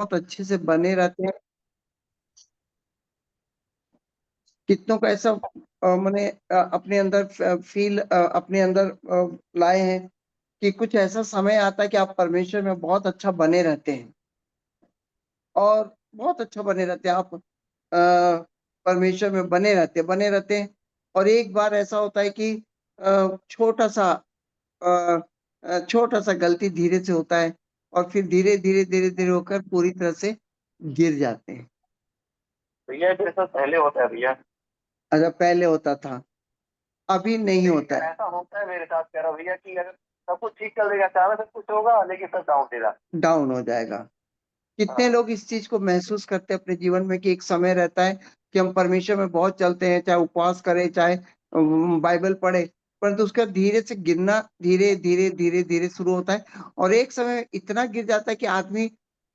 बहुत अच्छे से बने रहते हैं। कितनों को ऐसा मैंने अपने अंदर फील अपने अंदर लाए हैं कि कुछ ऐसा समय आता है कि आप परमेश्वर में बहुत अच्छा बने रहते हैं और बहुत अच्छा बने रहते हैं आप परमेश्वर में बने रहते हैं और एक बार ऐसा होता है कि छोटा सा छोटा सा गलती धीरे से होता है और फिर धीरे धीरे धीरे धीरे होकर पूरी तरह से गिर जाते हैं। भैया ये सब पहले होता है भैया। अच्छा, पहले होता था, अभी नहीं होता है। ऐसा होता है मेरे साथ कह रहा हूँ भैया कि अगर सब कुछ ठीक कर देगा, अचानक सब कुछ होगा लेकिन सब डाउन दे रहा। डाउन हो जाएगा। कितने हाँ। लोग इस चीज को महसूस करते हैं अपने जीवन में कि एक समय रहता है कि हम परमेश्वर में बहुत चलते हैं, चाहे उपवास करें, चाहे बाइबल पढ़े, परंतु उसका धीरे से गिरना धीरे धीरे धीरे धीरे शुरू होता है और एक समय इतना गिर जाता है कि आदमी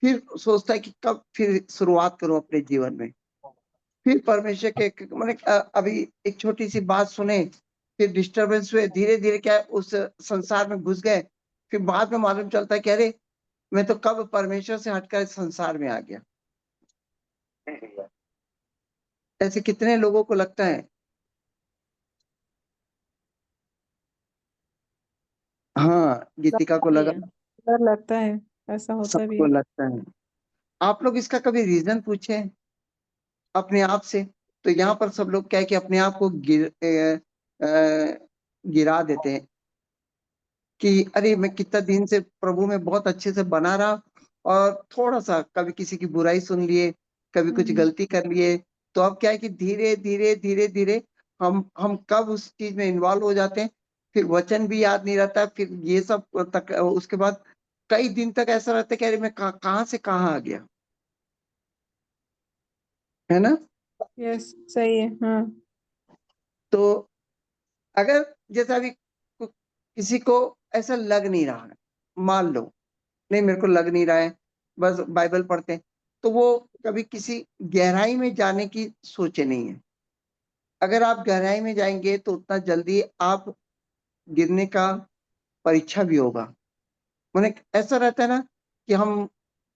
फिर सोचता है कि कब फिर शुरुआत करूं अपने जीवन में। फिर परमेश्वर के मैंने अभी एक छोटी सी बात सुने, फिर डिस्टरबेंस हुए, धीरे धीरे क्या है, उस संसार में घुस गए। फिर बाद में मालूम चलता है कि अरे, मैं तो कब परमेश्वर से हटकर इस संसार में आ गया। जी भैया। ऐसे कितने लोगों को लगता है। हाँ, गीतिका को लगा। है, डर लगता है, ऐसा होता भी सबको है। लगता है। आप लोग इसका कभी रीजन पूछे अपने आप से? तो यहाँ पर सब लोग क्या है कि अपने आप को गिरा देते हैं कि अरे, मैं कितना दिन से प्रभु में बहुत अच्छे से बना रहा और थोड़ा सा कभी किसी की बुराई सुन लिए, कभी कुछ हम्म। गलती कर लिए, तो अब क्या है कि धीरे धीरे धीरे धीरे हम कब उस चीज में इन्वॉल्व हो जाते हैं, फिर वचन भी याद नहीं रहता, फिर ये सब तक उसके बाद कई दिन तक ऐसा रहता है कि अरे, मैं कहाँ से कहाँ आ गया, है ना? यस, सही है, हाँ। तो अगर जैसा अभी किसी को ऐसा लग नहीं रहा है, मान लो नहीं, मेरे को लग नहीं रहा है, बस बाइबल पढ़ते हैं, तो वो कभी किसी गहराई में जाने की सोचे नहीं है। अगर आप गहराई में जाएंगे तो उतना जल्दी आप गिरने का परीक्षा भी होगा। मैंने ऐसा रहता है ना कि हम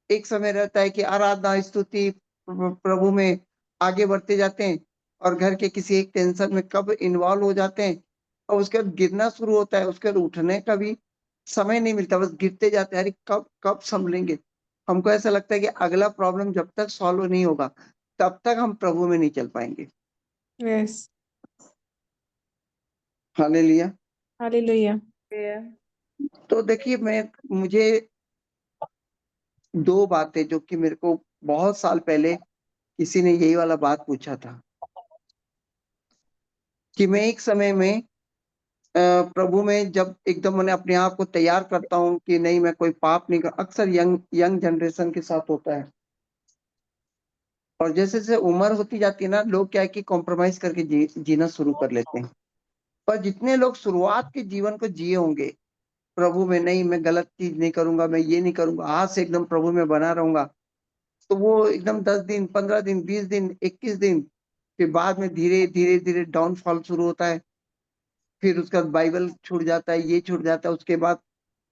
एक समय रहता है कि आराधना स्तुति प्रभु में आगे बढ़ते जाते हैं और घर के किसी एक टेंशन में कब इन्वॉल्व हो जाते हैं और उसके बाद गिरना शुरू होता है, उसके बाद उठने का भी समय नहीं मिलता, बस गिरते जाते हैं। अरे, कब कब संभलेंगे। हमको ऐसा लगता है कि अगला प्रॉब्लम जब तक सॉल्व नहीं होगा तब तक हम प्रभु में नहीं चल पाएंगे। यस। हालेलुया। हालेलुया। तो देखिए, मैं मुझे दो बातें जो कि मेरे को बहुत साल पहले किसी ने यही वाला बात पूछा था कि मैं एक समय में प्रभु में जब एकदम मैंने अपने आप को तैयार करता हूँ कि नहीं, मैं कोई पाप नहीं कर, अक्सर यंग यंग जनरेशन के साथ होता है और जैसे जैसे उम्र होती जाती है ना, लोग क्या है कि कॉम्प्रोमाइज करके जीना शुरू कर लेते हैं। पर जितने लोग शुरुआत के जीवन को जिए होंगे प्रभु में, नहीं मैं गलत चीज नहीं करूंगा, मैं ये नहीं करूंगा, आज से एकदम प्रभु में बना रहूंगा, तो वो एकदम 10 दिन 15 दिन 20 दिन 21 दिन, फिर बाद में धीरे धीरे धीरे डाउनफॉल शुरू होता है। फिर उसका बाइबल छूट जाता है, ये छूट जाता है, उसके बाद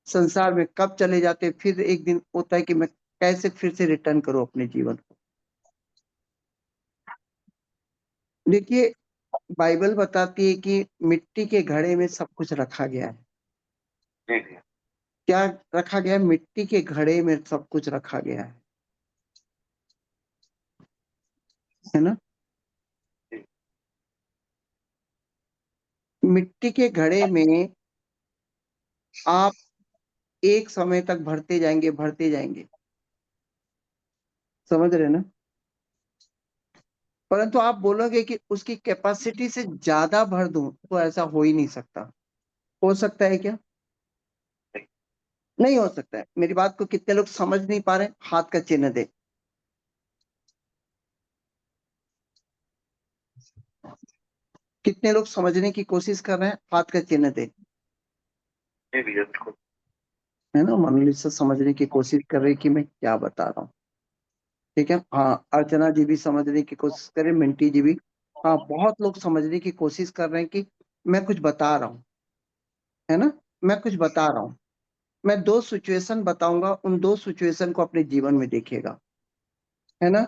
संसार में कब चले जाते हैं, फिर एक दिन होता है कि मैं कैसे फिर से रिटर्न करूं अपने जीवन को। देखिए, बाइबल बताती है कि मिट्टी के घड़े में सब कुछ रखा गया है। जी जी। क्या रखा गया है? मिट्टी के घड़े में सब कुछ रखा गया है ना? जी। मिट्टी के घड़े में आप एक समय तक भरते जाएंगे भरते जाएंगे, समझ रहे ना? परंतु आप बोलोगे कि उसकी कैपेसिटी से ज्यादा भर दूं, तो ऐसा हो ही नहीं सकता। हो सकता है क्या? नहीं हो सकता है। मेरी बात को कितने लोग समझ नहीं पा रहे? हाथ का चिन्ह दे। कितने लोग समझने की कोशिश कर रहे हैं? हाथ का चिन्ह दे। जी भैया बिल्कुल। है ना? मनोलिसा समझने की कोशिश कर रही कि मैं क्या बता रहा हूँ। ठीक है, हाँ, अर्चना जी भी समझने की कोशिश कर रहे, मिंटी जी भी। हाँ, बहुत लोग समझने की कोशिश कर रहे हैं कि मैं कुछ बता रहा हूँ, है ना? मैं कुछ बता रहा हूँ। मैं दो सिचुएशन बताऊंगा, उन दो सिचुएशन को अपने जीवन में देखिएगा। है ना?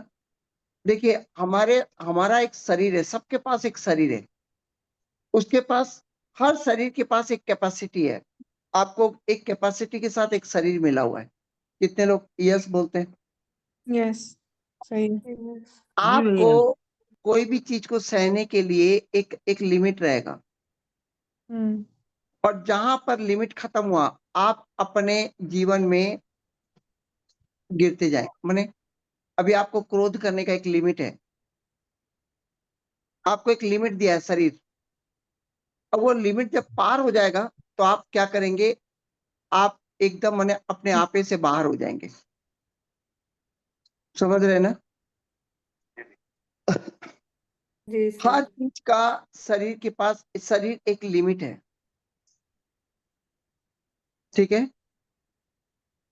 देखिए हमारा एक शरीर है, सबके पास एक शरीर है। उसके पास हर शरीर के पास एक कैपेसिटी है। आपको एक कैपेसिटी के साथ एक शरीर मिला हुआ है। कितने लोग यस बोलते हैं? यस, सही है। जी आपको भैया। कोई भी चीज को सहने के लिए एक एक लिमिट रहेगा, हम्म। और जहां पर लिमिट खत्म हुआ, आप अपने जीवन में गिरते जाए। माने अभी आपको क्रोध करने का एक लिमिट है, आपको एक लिमिट दिया है शरीर। अब वो लिमिट जब पार हो जाएगा, तो आप क्या करेंगे? आप एकदम माने अपने आपे से बाहर हो जाएंगे। समझ रहे हैं ना? जी हर सर। चीज का शरीर के पास, शरीर एक लिमिट है, ठीक है?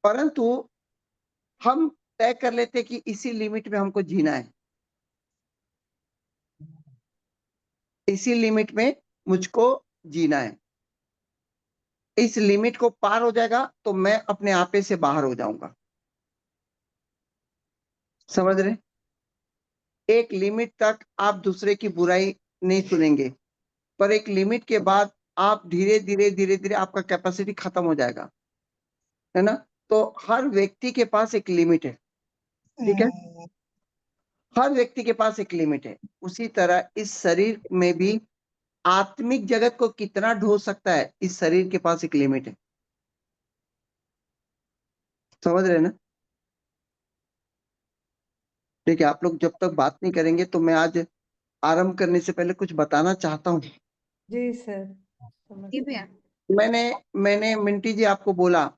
परंतु हम तय कर लेते कि इसी लिमिट में हमको जीना है, इसी लिमिट में मुझको जीना है। इस लिमिट को पार हो जाएगा तो मैं अपने आपे से बाहर हो जाऊंगा। समझ रहे? एक लिमिट तक आप दूसरे की बुराई नहीं सुनेंगे, पर एक लिमिट के बाद आप धीरे धीरे आपका कैपेसिटी खत्म हो जाएगा, है ना? तो हर व्यक्ति के पास एक लिमिट है, ठीक है? हर व्यक्ति के पास एक लिमिट है। उसी तरह इस शरीर में भी आत्मिक जगत को कितना ढो सकता है, इस शरीर के पास एक लिमिट है। समझ रहे हैं ना? ठीक है, आप लोग जब तक बात नहीं करेंगे तो मैं आज आरंभ करने से पहले कुछ बताना चाहता हूँ। जी सर, समझ जी भैया। मैंने मैंने मिंटी जी आपको बोला,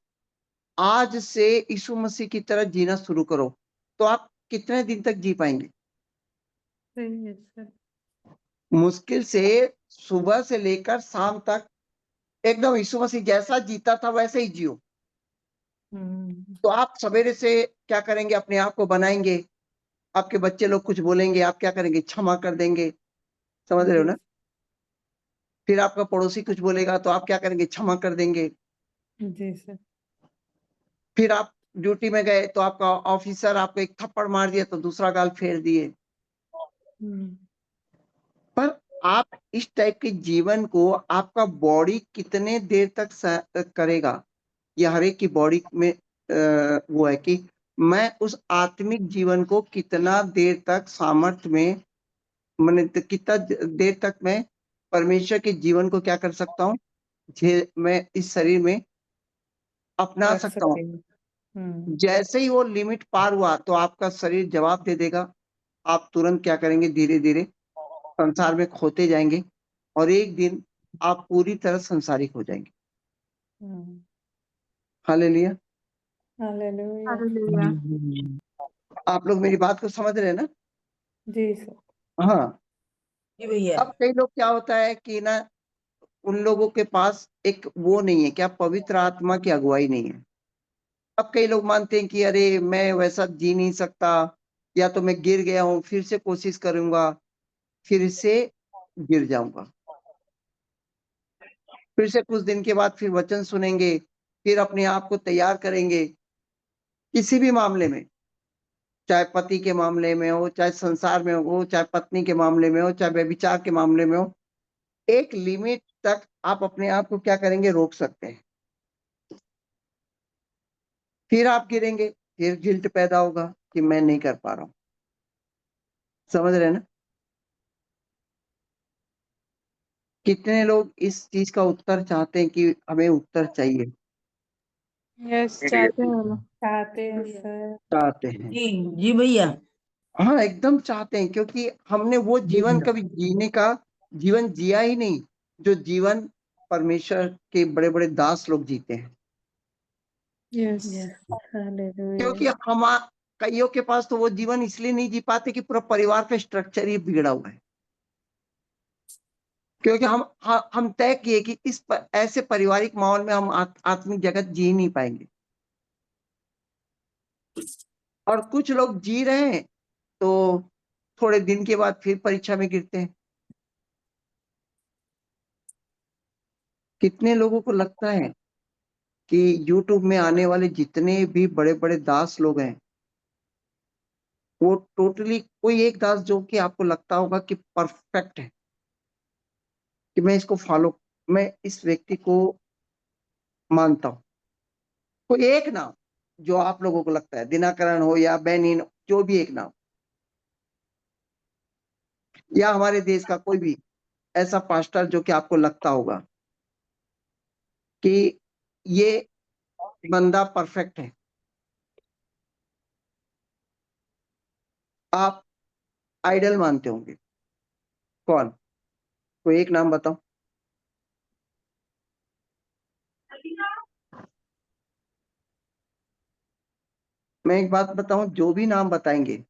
आज से यीशु मसीह की तरह जीना शुरू करो, तो आप कितने दिन तक जी पाएंगे? सही है सर। मुश्किल से सुबह से लेकर शाम तक एकदम यीशु मसीह जैसा जीता था वैसे ही जियो। हम्म। तो आप सवेरे से क्या करेंगे? अपने आप को बनाएंगे। आपके बच्चे लोग कुछ बोलेंगे, आप क्या करेंगे? क्षमा कर देंगे। समझ रहे हो जी। ना? फिर आपका पड़ोसी कुछ बोलेगा तो आप क्या करेंगे? क्षमा कर देंगे। जी सर। फिर आप ड्यूटी में गए तो आपका ऑफिसर आपको एक थप्पड़ मार दिया तो दूसरा गाल फेर दिए। हम्म। पर आप इस टाइप के जीवन को आपका बॉडी कितने देर तक करेगा? ये हर एक की बॉडी में वो है कि मैं उस आत्मिक जीवन को कितना देर तक सामर्थ्य में, मैंने कितना देर तक मैं परमेश्वर के जीवन को क्या कर सकता हूँ, मैं इस शरीर में अपना रख सकता हूँ। सकते हैं। हम्म। जैसे ही वो लिमिट पार हुआ तो आपका शरीर जवाब दे देगा। आप तुरंत क्या करेंगे? धीरे धीरे संसार में खोते जाएंगे, और एक दिन आप पूरी तरह संसारिक हो जाएंगे। हम्म। हालेलुया। हालेलुया। आप लोग मेरी बात को समझ रहे हैं ना? जी सर। हाँ। जी भैया। अब कई लोग क्या होता है कि ना, उन लोगों के पास एक वो नहीं है, क्या पवित्र आत्मा की अगुवाई नहीं है। अब कई लोग मानते हैं कि अरे मैं वैसा जी नहीं सकता, या तो मैं गिर गया हूं, फिर से कोशिश करूंगा, फिर से गिर जाऊंगा, फिर से कुछ दिन के बाद फिर वचन सुनेंगे, फिर अपने आप को तैयार करेंगे। किसी भी मामले में, चाहे पति के मामले में हो, चाहे संसार में हो, चाहे पत्नी के मामले में हो, चाहे व्यभिचार के मामले में हो, एक लिमिट तक आप अपने आप को क्या करेंगे? रोक सकते हैं। फिर आप गिरेंगे, फिर गिल्ट पैदा होगा कि मैं नहीं कर पा रहा हूं। समझ रहे हैं ना? कितने लोग इस चीज का उत्तर चाहते हैं कि हमें उत्तर चाहिए? यस, चाहते हैं हम, चाहते हैं सर। चाहते हैं। जी। जी भैया। हाँ, एकदम चाहते हैं, क्योंकि हमने वो जी जीवन भैया। कभी जीने का जीवन जिया ही नहीं, जो जीवन परमेश्वर के बड़े बड़े दास लोग जीते हैं। यस। हालेलुया। क्योंकि हम कईयों के पास तो वो जीवन इसलिए नहीं जी पाते कि पूरा परिवार का स्ट्रक्चर ही बिगड़ा हुआ है। क्योंकि हम तय किए कि ऐसे पारिवारिक माहौल में हम आत्मिक जगत जी नहीं पाएंगे। और कुछ लोग जी रहे हैं तो थोड़े दिन के बाद फिर परीक्षा में गिरते हैं। कितने लोगों को लगता है कि यूट्यूब में आने वाले जितने भी बड़े बड़े दास लोग हैं, वो टोटली कोई एक दास जो कि आपको लगता होगा कि परफेक्ट है, कि मैं इसको फॉलो, मैं इस व्यक्ति को मानता हूं। कोई एक नाम जो आप लोगों को लगता है, दिनाकरण हो या बेनिन, जो भी एक नाम, या हमारे देश का कोई भी ऐसा पास्टर जो कि आपको लगता होगा कि ये बंदा परफेक्ट है, आप आइडल मानते होंगे। कौन? कोई एक नाम बताओ। मैं एक बात बताऊं, जो भी नाम बताएंगे,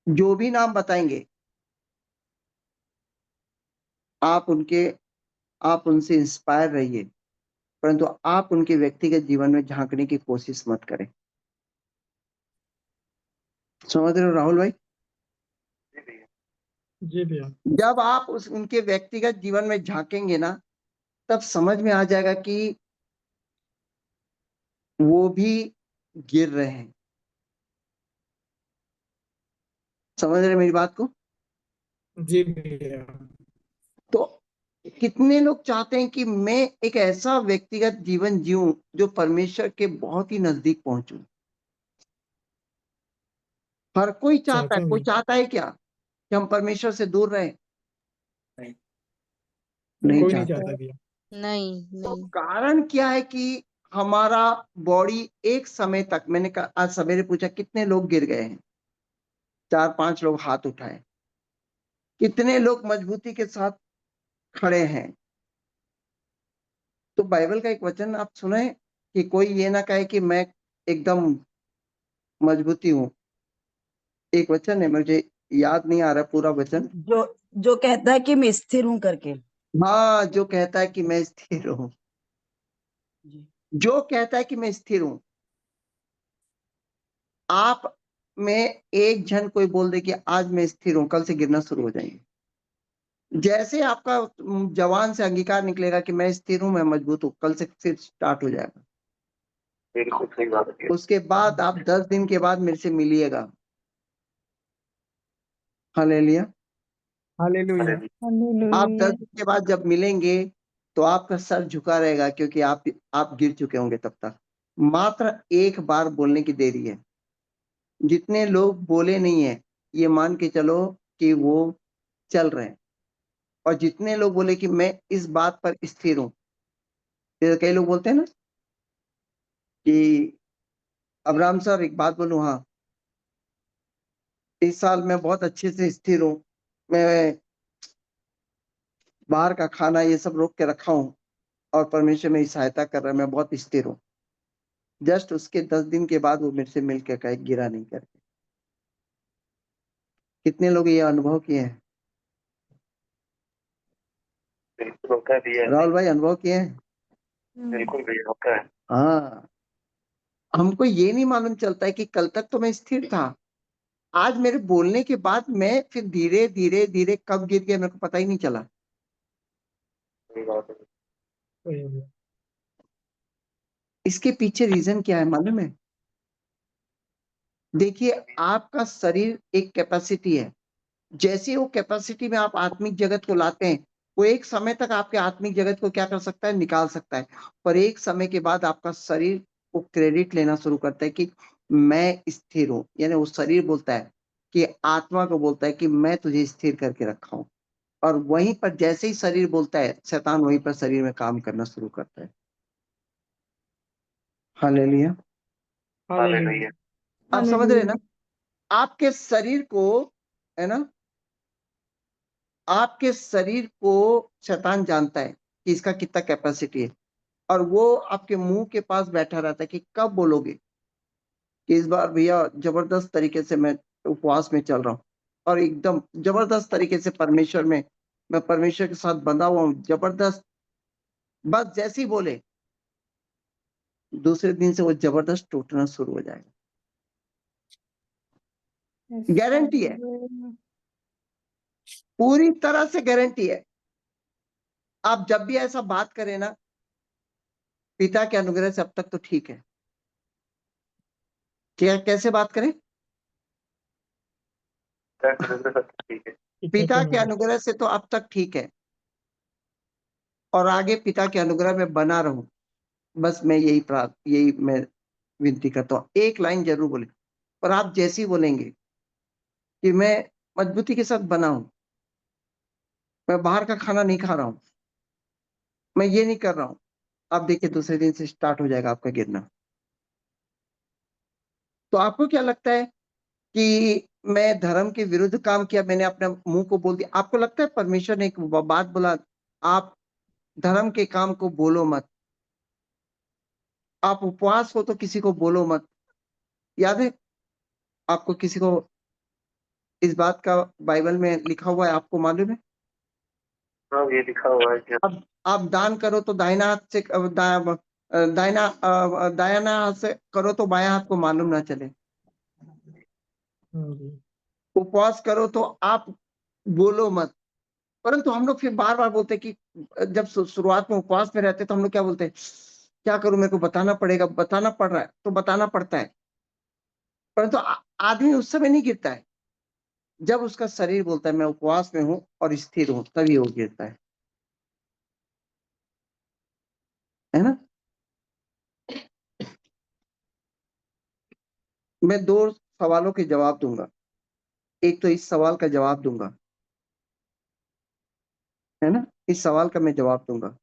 जो भी नाम बताएंगे, आप उनसे इंस्पायर रहिए, परंतु आप उनके व्यक्तिगत जीवन में झांकने की कोशिश मत करें। समझ रहे हो राहुल भाई? जी भैया। जी भैया। जब आप उनके व्यक्तिगत जीवन में झांकेंगे ना, तब समझ में आ जाएगा कि वो भी गिर रहे हैं। समझ रहे मेरी बात को? जी भैया। तो कितने लोग चाहते हैं कि मैं एक ऐसा व्यक्तिगत जीवन जीऊं जो परमेश्वर के बहुत ही नजदीक पहुंचूं? हर कोई चाहता है। चाहते कोई हैं चाहता है क्या कि हम परमेश्वर से दूर रहें? भैया। नहीं कोई नहीं चाहता। चाहता भैया। नहीं तो नहीं। कारण क्या है कि हमारा बॉडी एक समय तक, मैंने कहा आज सवेरे पूछा कितने लोग गिर गए हैं, 4-5 लोग हाथ उठाए। कितने लोग मजबूती के साथ खड़े हैं? तो बाइबल का एक वचन आप सुने कि कोई ये ना कहे कि मैं एकदम मजबूती हूं। एक वचन है, मुझे याद नहीं आ रहा पूरा वचन। जो जो कहता है कि मैं स्थिर हूं करके। हाँ, जो कहता है कि मैं स्थिर हूं, जी। जो कहता है कि मैं स्थिर हूं। आप में एक जन कोई बोल दे कि आज मैं स्थिर हूं, कल से गिरना शुरू हो जाएंगे। जैसे आपका जवान से अंगीकार निकलेगा कि मैं स्थिर हूं, मैं मजबूत हूं, कल से फिर स्टार्ट हो जाएगा। बिल्कुल सही बात है। उसके बाद आप 10 दिन के बाद मेरे से मिलिएगा। हालेलुया। हालेलुया। आप 10 हालेलुया। दिन के बाद जब मिलेंगे तो आपका सर झुका रहेगा, क्योंकि आप गिर चुके होंगे तब तक। मात्र एक बार बोलने की देरी है। जितने लोग बोले नहीं है, ये मान के चलो कि वो चल रहे हैं। और जितने लोग बोले कि मैं इस बात पर स्थिर हूं, कई लोग बोलते हैं ना कि अब्राहम सर एक बात बोलूं, हाँ इस साल मैं बहुत अच्छे से स्थिर हूं, मैं बाहर का खाना ये सब रोक के रखा हूं और परमेश्वर मेरी सहायता कर रहा है, मैं बहुत स्थिर हूं। जस्ट उसके 10 दिन के बाद वो मेरे से मिलकर कहे गिरा नहीं करके। कितने लोग ये अनुभव किए हैं? बिल्कुल होता है भैया। राहुल भाई अनुभव किए हैं? बिल्कुल भैया होता है। हाँ, हमको ये नहीं मालूम चलता है कि कल तक तो मैं स्थिर था, आज मेरे बोलने के बाद मैं फिर धीरे धीरे धीरे कब गिर गया मेरे को पता ही नहीं चला। सही बात है। सही है भैया। इसके पीछे रीजन क्या है मालूम है? देखिए, आपका शरीर एक कैपेसिटी है। जैसे वो कैपेसिटी में आप आत्मिक जगत को लाते हैं, वो एक समय तक आपके आत्मिक जगत को क्या कर सकता है? निकाल सकता है। पर एक समय के बाद आपका शरीर वो क्रेडिट लेना शुरू करता है कि मैं स्थिर हूं। यानी वो शरीर बोलता है कि आत्मा को बोलता है कि मैं तुझे स्थिर करके रखा हूं। और वहीं पर जैसे ही शरीर बोलता है, शैतान वहीं पर शरीर में काम करना शुरू करता है। हालेलुया। हालेलुया। आप समझ रहे हैं ना? हालेलुया। आपके शरीर को, है ना, आपके शरीर को शैतान जानता है कि इसका कितना कैपेसिटी है, और वो आपके मुंह के पास बैठा रहता है कि कब बोलोगे कि इस बार भैया जबरदस्त तरीके से मैं उपवास में चल रहा हूँ और एकदम जबरदस्त तरीके से परमेश्वर में, मैं परमेश्वर के साथ बंधा हुआ हूँ जबरदस्त। बस जैसे ही बोले, दूसरे दिन से वो जबरदस्त टूटना शुरू हो जाएगा। यस गारंटी है, हालेलुया। पूरी तरह से गारंटी है। आप जब भी ऐसा बात करें ना, पिता के अनुग्रह से अब तक तो ठीक है, क्या कैसे बात करें? ठीक है। पिता के अनुग्रह से तो अब तक ठीक है, और आगे पिता के अनुग्रह में बना रहूं, बस मैं यही मैं विनती करता हूँ। एक लाइन जरूर बोले, पर आप जैसी बोलेंगे कि मैं मजबूती के साथ बना हूं, मैं बाहर का खाना नहीं खा रहा हूं, मैं ये नहीं कर रहा हूं, आप देखिए दूसरे दिन से स्टार्ट हो जाएगा आपका गिरना। तो आपको क्या लगता है कि मैं धर्म के विरुद्ध काम किया, मैंने अपने मुंह को बोल दिया? आपको लगता है परमेश्वर ने एक बात बोला, आप धर्म के काम को बोलो मत, आप उपवास हो तो किसी को बोलो मत? याद है आपको? किसी को इस बात का बाइबल में लिखा हुआ है, आपको मालूम है? हाँ, ये लिखा हुआ है कि अब आप दान करो तो दाहिना हाथ से दायाना हाथ से करो तो बायां हाथ को मालूम ना चले। हाँ जी। उपवास करो तो आप बोलो मत। परंतु हम लोग फिर बार बार बोलते हैं कि जब शुरुआत में उपवास में रहते तो हम लोग क्या बोलते हैं, क्या करूं, मेरे को बताना पड़ेगा, बताना पड़ रहा है तो बताना पड़ता है। परंतु आदमी उस समय नहीं गिरता है, जब उसका शरीर बोलता है मैं उपवास में हूं और स्थिर हूं, तभी वो गिरता है ना? मैं दो सवालों के जवाब दूंगा, एक तो इस सवाल का जवाब दूंगा, है ना, इस सवाल का मैं जवाब दूंगा।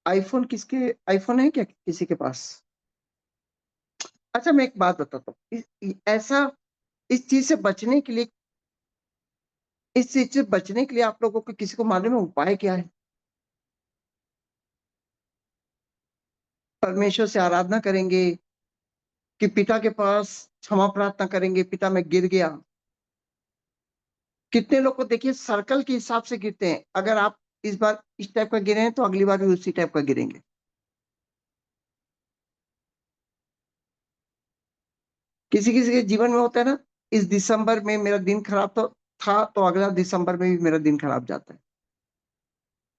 आईफोन है क्या किसी के पास? अच्छा, मैं एक बात बताता हूँ, ऐसा इस चीज से बचने के लिए, इस चीज से बचने के लिए आप लोगों को किसी को मालूम है उपाय क्या है? परमेश्वर से आराधना करेंगे कि पिता के पास क्षमा प्रार्थना करेंगे, पिता मैं गिर गया? कितने लोग को देखिए सर्कल के हिसाब से गिरते हैं, अगर आप इस बार इस टाइप का गिरे हैं तो अगली बार भी उसी टाइप का गिरेंगे। किसी किसी के जीवन में होता है ना, इस दिसंबर में मेरा दिन खराब तो था, तो अगला दिसंबर में भी मेरा दिन खराब जाता है।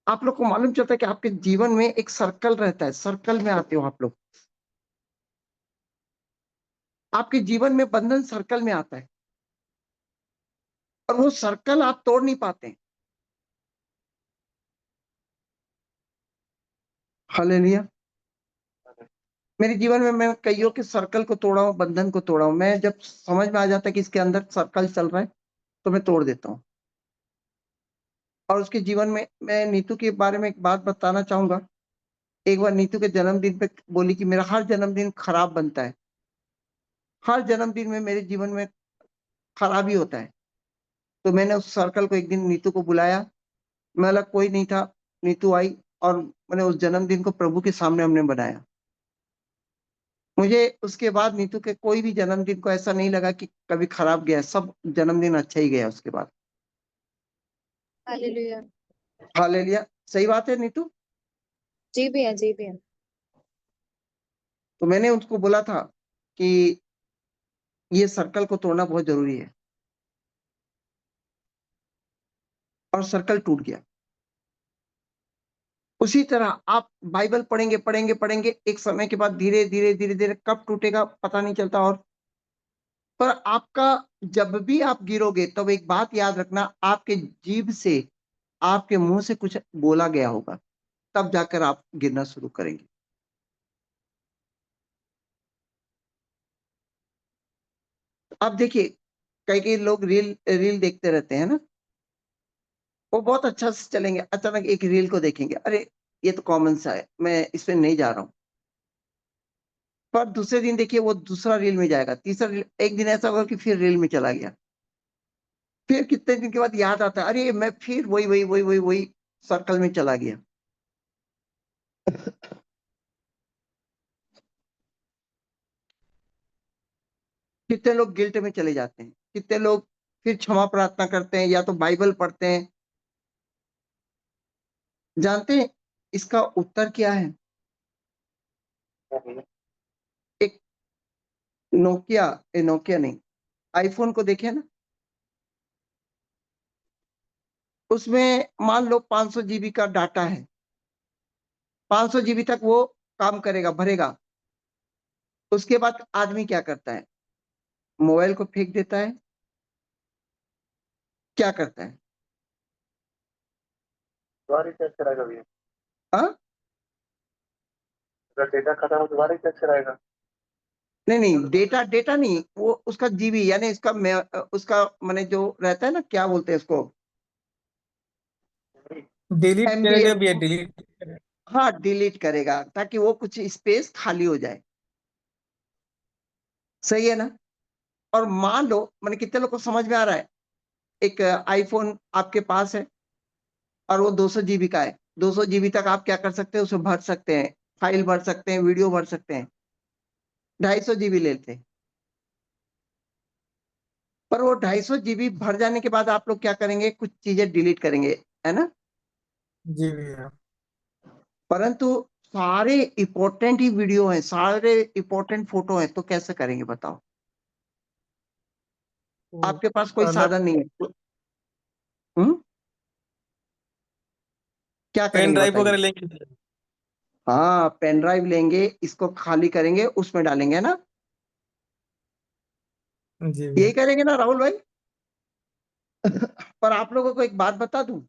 आप लोग को मालूम चलता है कि आपके जीवन में एक सर्कल रहता है, सर्कल में आते हो आप लोग, आपके जीवन में बंधन सर्कल में आता है, और वो सर्कल आप तोड़ नहीं पाते। हालेलुया। मेरे जीवन में मैं कईयों के सर्कल को तोड़ा हूं, बंधन को तोड़ा हूं। मैं जब समझ में आ जाता है कि इसके अंदर सर्कल चल रहा है तो मैं तोड़ देता हूं। और उसके जीवन में मैं नीतू के बारे में एक बात बताना चाहूंगा। एक बार नीतू के जन्मदिन पे बोली कि मेरा हर जन्मदिन खराब बनता है, हर जन्मदिन में मेरे जीवन में खराबी होता है। तो मैंने उस सर्कल को एक दिन नीतू को बुलाया, मैं लगा कोई नहीं था, नीतू आई, और मैंने उस जन्मदिन को प्रभु के सामने हमने बनाया। मुझे उसके बाद नीतू के कोई भी जन्मदिन को ऐसा नहीं लगा कि कभी खराब गया, सब जन्मदिन अच्छा ही गया उसके बाद। हालेलुया। हालेलुया। सही बात है नीतू। जी भैया, जी भैया। तो मैंने उसको बोला था कि ये सर्कल को तोड़ना बहुत जरूरी है, और सर्कल टूट गया। उसी तरह आप बाइबल पढ़ेंगे पढ़ेंगे पढ़ेंगे, एक समय के बाद धीरे धीरे धीरे धीरे कब टूटेगा पता नहीं चलता। और पर आपका, जब भी आप गिरोगे तब एक बात याद रखना, आपके जीभ से, आपके मुंह से कुछ बोला गया होगा, तब जाकर आप गिरना शुरू करेंगे। आप देखिए, कई कई लोग रील रील देखते रहते हैं ना, वो बहुत अच्छा से चलेंगे, अचानक एक रील को देखेंगे, अरे ये तो कॉमन सा है, मैं इसमें नहीं जा रहा हूं। पर दूसरे दिन देखिए वो दूसरा रील में जाएगा, तीसरा रील, एक दिन ऐसा होगा कि फिर रील में चला गया। फिर कितने दिन के बाद याद आता है, अरे मैं फिर वही वही वही वही वही सर्कल में चला गया। कितने लोग गिल्ट में चले जाते हैं, कितने लोग फिर क्षमा प्रार्थना करते हैं या तो बाइबल पढ़ते हैं। जानते हैं इसका उत्तर क्या है? एक नोकिया, नोकिया नहीं, आईफोन को देखे ना, उसमें मान लो 500 जीबी का डाटा है, 500 जीबी तक वो काम करेगा, भरेगा। उसके बाद आदमी क्या करता है? मोबाइल को फेंक देता है, क्या करता है? दोबारा रिचार्ज कराएगा भैया। हाँ, अगर डेटा खत्म हो दोबारा रिचार्ज कराएगा। नहीं नहीं, डेटा डेटा नहीं, वो उसका जीबी यानी उसका माने जो रहता है ना, क्या बोलते हैं उसको, डिलीट एमबी। करेगा भैया, डिलीट। हाँ, डिलीट करेगा ताकि वो कुछ स्पेस खाली हो जाए। सही है ना? और मान लो, मैंने कितने लोग को समझ में आ रहा है, एक आईफोन आपके पास है और वो 200 जीबी का है। 200 जीबी तक आप क्या कर सकते हैं, उसे भर सकते हैं, फाइल भर सकते हैं, वीडियो भर सकते हैं। 250 जीबी लेते हैं, पर वो 250 जीबी भर जाने के बाद आप लोग क्या करेंगे, कुछ चीजें डिलीट करेंगे, है ना? जी भैया। परंतु सारे इंपॉर्टेंट ही वीडियो हैं, सारे इंपॉर्टेंट फोटो हैं, तो कैसे करेंगे बताओ? तो आपके पास कोई अलग साधन नहीं है। हम्म, क्या पेन करेंगे ड्राइव बताइए? वगैरह लेंगे। हाँ, पेन ड्राइव लेंगे, इसको खाली करेंगे, उसमें डालेंगे ना। जी यही भैया। करेंगे ना राहुल भाई? पर आप लोगों को एक बात बता दूं,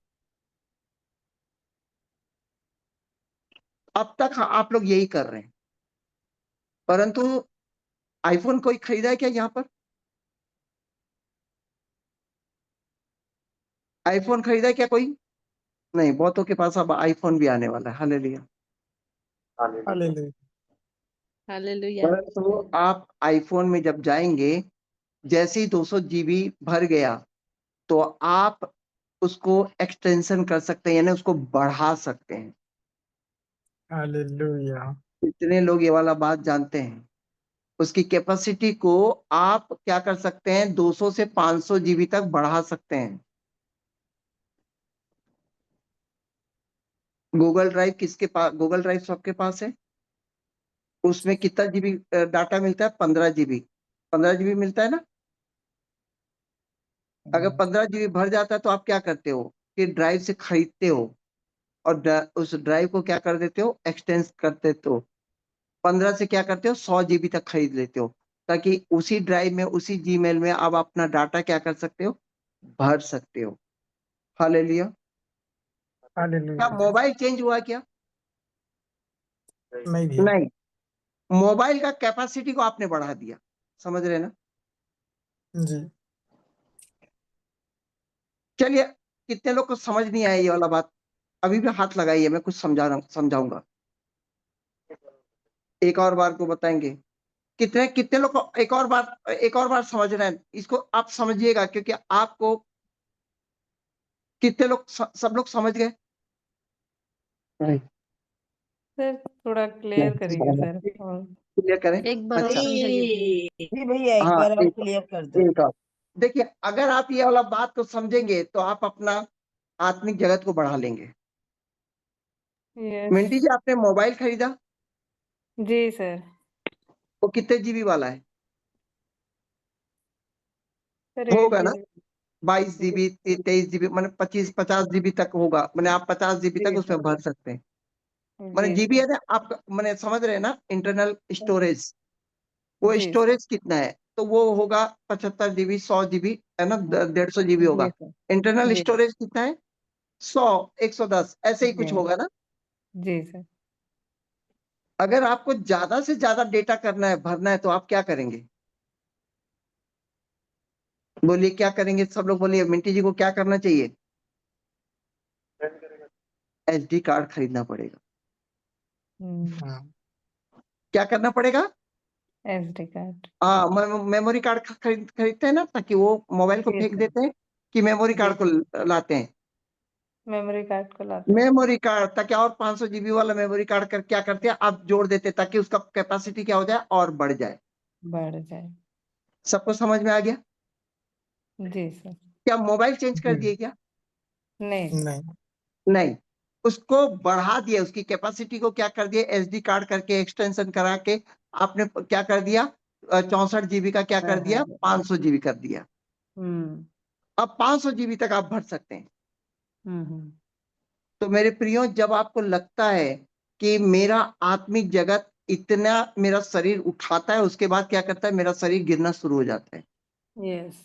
अब तक आप लोग यही कर रहे हैं, परंतु आईफोन कोई खरीदा है क्या यहाँ पर? आईफोन खरीदा है क्या कोई? नहीं, बहुतों के पास अब आईफोन भी आने वाला है, हालेलुया। हालेलुया। हालेलुया। परंतु आप आईफोन में जब जाएंगे, जैसे ही 200 जीबी भर गया, तो आप उसको एक्सटेंशन कर सकते हैं, यानी उसको बढ़ा सकते हैं। हालेलुया। कितने लोग ये वाला बात जानते हैं? उसकी कैपेसिटी को आप क्या कर सकते हैं, 200 से 500 जीबी तक बढ़ा सकते हैं। गूगल ड्राइव किसके पास? गूगल ड्राइव सबके पास है। उसमें कितना जीबी डाटा मिलता है? 15 जीबी। 15 जीबी मिलता है ना? अगर 15 जीबी भर जाता है तो आप क्या करते हो कि ड्राइव से खरीदते हो, और उस ड्राइव को क्या कर देते हो, एक्सटेंड कर देते हो। 15 से क्या करते हो, 100 जीबी तक खरीद लेते हो, ताकि उसी ड्राइव में, उसी जीमेल में आप अपना डाटा क्या कर सकते हो, भर सकते हो। हालेलुया। क्या हालेलुया। मोबाइल चेंज हुआ क्या? नहीं भैया। नहीं, मोबाइल का कैपेसिटी को आपने बढ़ा दिया। समझ रहे ना? जी। चलिए, कितने लोग को समझ नहीं आया ये वाला बात? अभी भी हाथ लगाइए, मैं कुछ समझा रहा हूं, समझाऊंगा। एक और बार को बताएंगे। कितने कितने लोग को एक और बार समझ रहे हैं? इसको आप समझिएगा, क्योंकि आपको कितने लोग सब लोग समझ गए? नहीं, सर थोड़ा क्लियर करिए सर। और क्लियर करें। एक बार और अच्छा, समझाइए। जी भैया, एक हाँ, बार और क्लियर कर दो। एक और देखिए, अगर आप ये वाला बात को समझेंगे तो आप अपना आत्मिक जगत को बढ़ा लेंगे। यस। मिंटी जी, आपने मोबाइल खरीदा, जी सर। वो कितने जीबी वाला है? सर होगा 8 ना, GB। 22 जीबी, 23 जीबी, मैंने 50 जीबी तक होगा, मैंने आप 50 जीबी तक जी उसमें सर। भर सकते हैं। मैंने जी जीबी सर। है ना, आप मैंने समझ रहे हैं ना, इंटरनल स्टोरेज। वो जी सर। स्टोरेज कितना है? तो वो होगा 75 जीबी, 100 जीबी, है ना, 150 जीबी जी होगा। सर। इंटरनल जी। स्टोरेज कितना है? 100, 110, ऐसे ही जी। कुछ होगा ना। जी सर। अगर आपको ज्यादा से ज्यादा डेटा करना है, भरना है, तो आप क्या करेंगे? बोलिए क्या करेंगे, सब लोग बोलिए, मिंटी जी को क्या करना चाहिए? एसडी कार्ड खरीदना पड़ेगा। हाँ। क्या करना पड़ेगा? SD card. हाँ, मेमोरी कार्ड खरीदते हैं ना, ताकि वो मोबाइल को जी फेंक सर। देते हैं, कि मेमोरी जी कार्ड को सर। लाते हैं। मेमोरी कार्ड को लाते हैं। मेमोरी कार्ड, ताकि और 500 जीबी वाला मेमोरी कार्ड कर क्या करते हैं, आप जोड़ देते हैं, ताकि उसका कैपेसिटी क्या हो जाए, और बढ़ जाए। बढ़ जाए। सबको समझ में आ गया? जी सर। क्या मोबाइल चेंज कर जी। दिए क्या? नहीं सर। नहीं। नहीं, उसको बढ़ा दिया, उसकी कैपेसिटी को क्या कर दिया, एसडी कार्ड करके, एक्सटेंशन करा के आपने क्या कर दिया, 64 जीबी का क्या कर बढ़ा दिया, दिया। 500 जीबी कर दिया। हम्म। अब 500 जीबी तक आप भर सकते हैं। तो मेरे प्रियो, जब आपको लगता है कि मेरा आत्मिक जगत इतना मेरा शरीर उठाता है, उसके बाद क्या करता है, मेरा शरीर गिरना शुरू हो जाता है, यस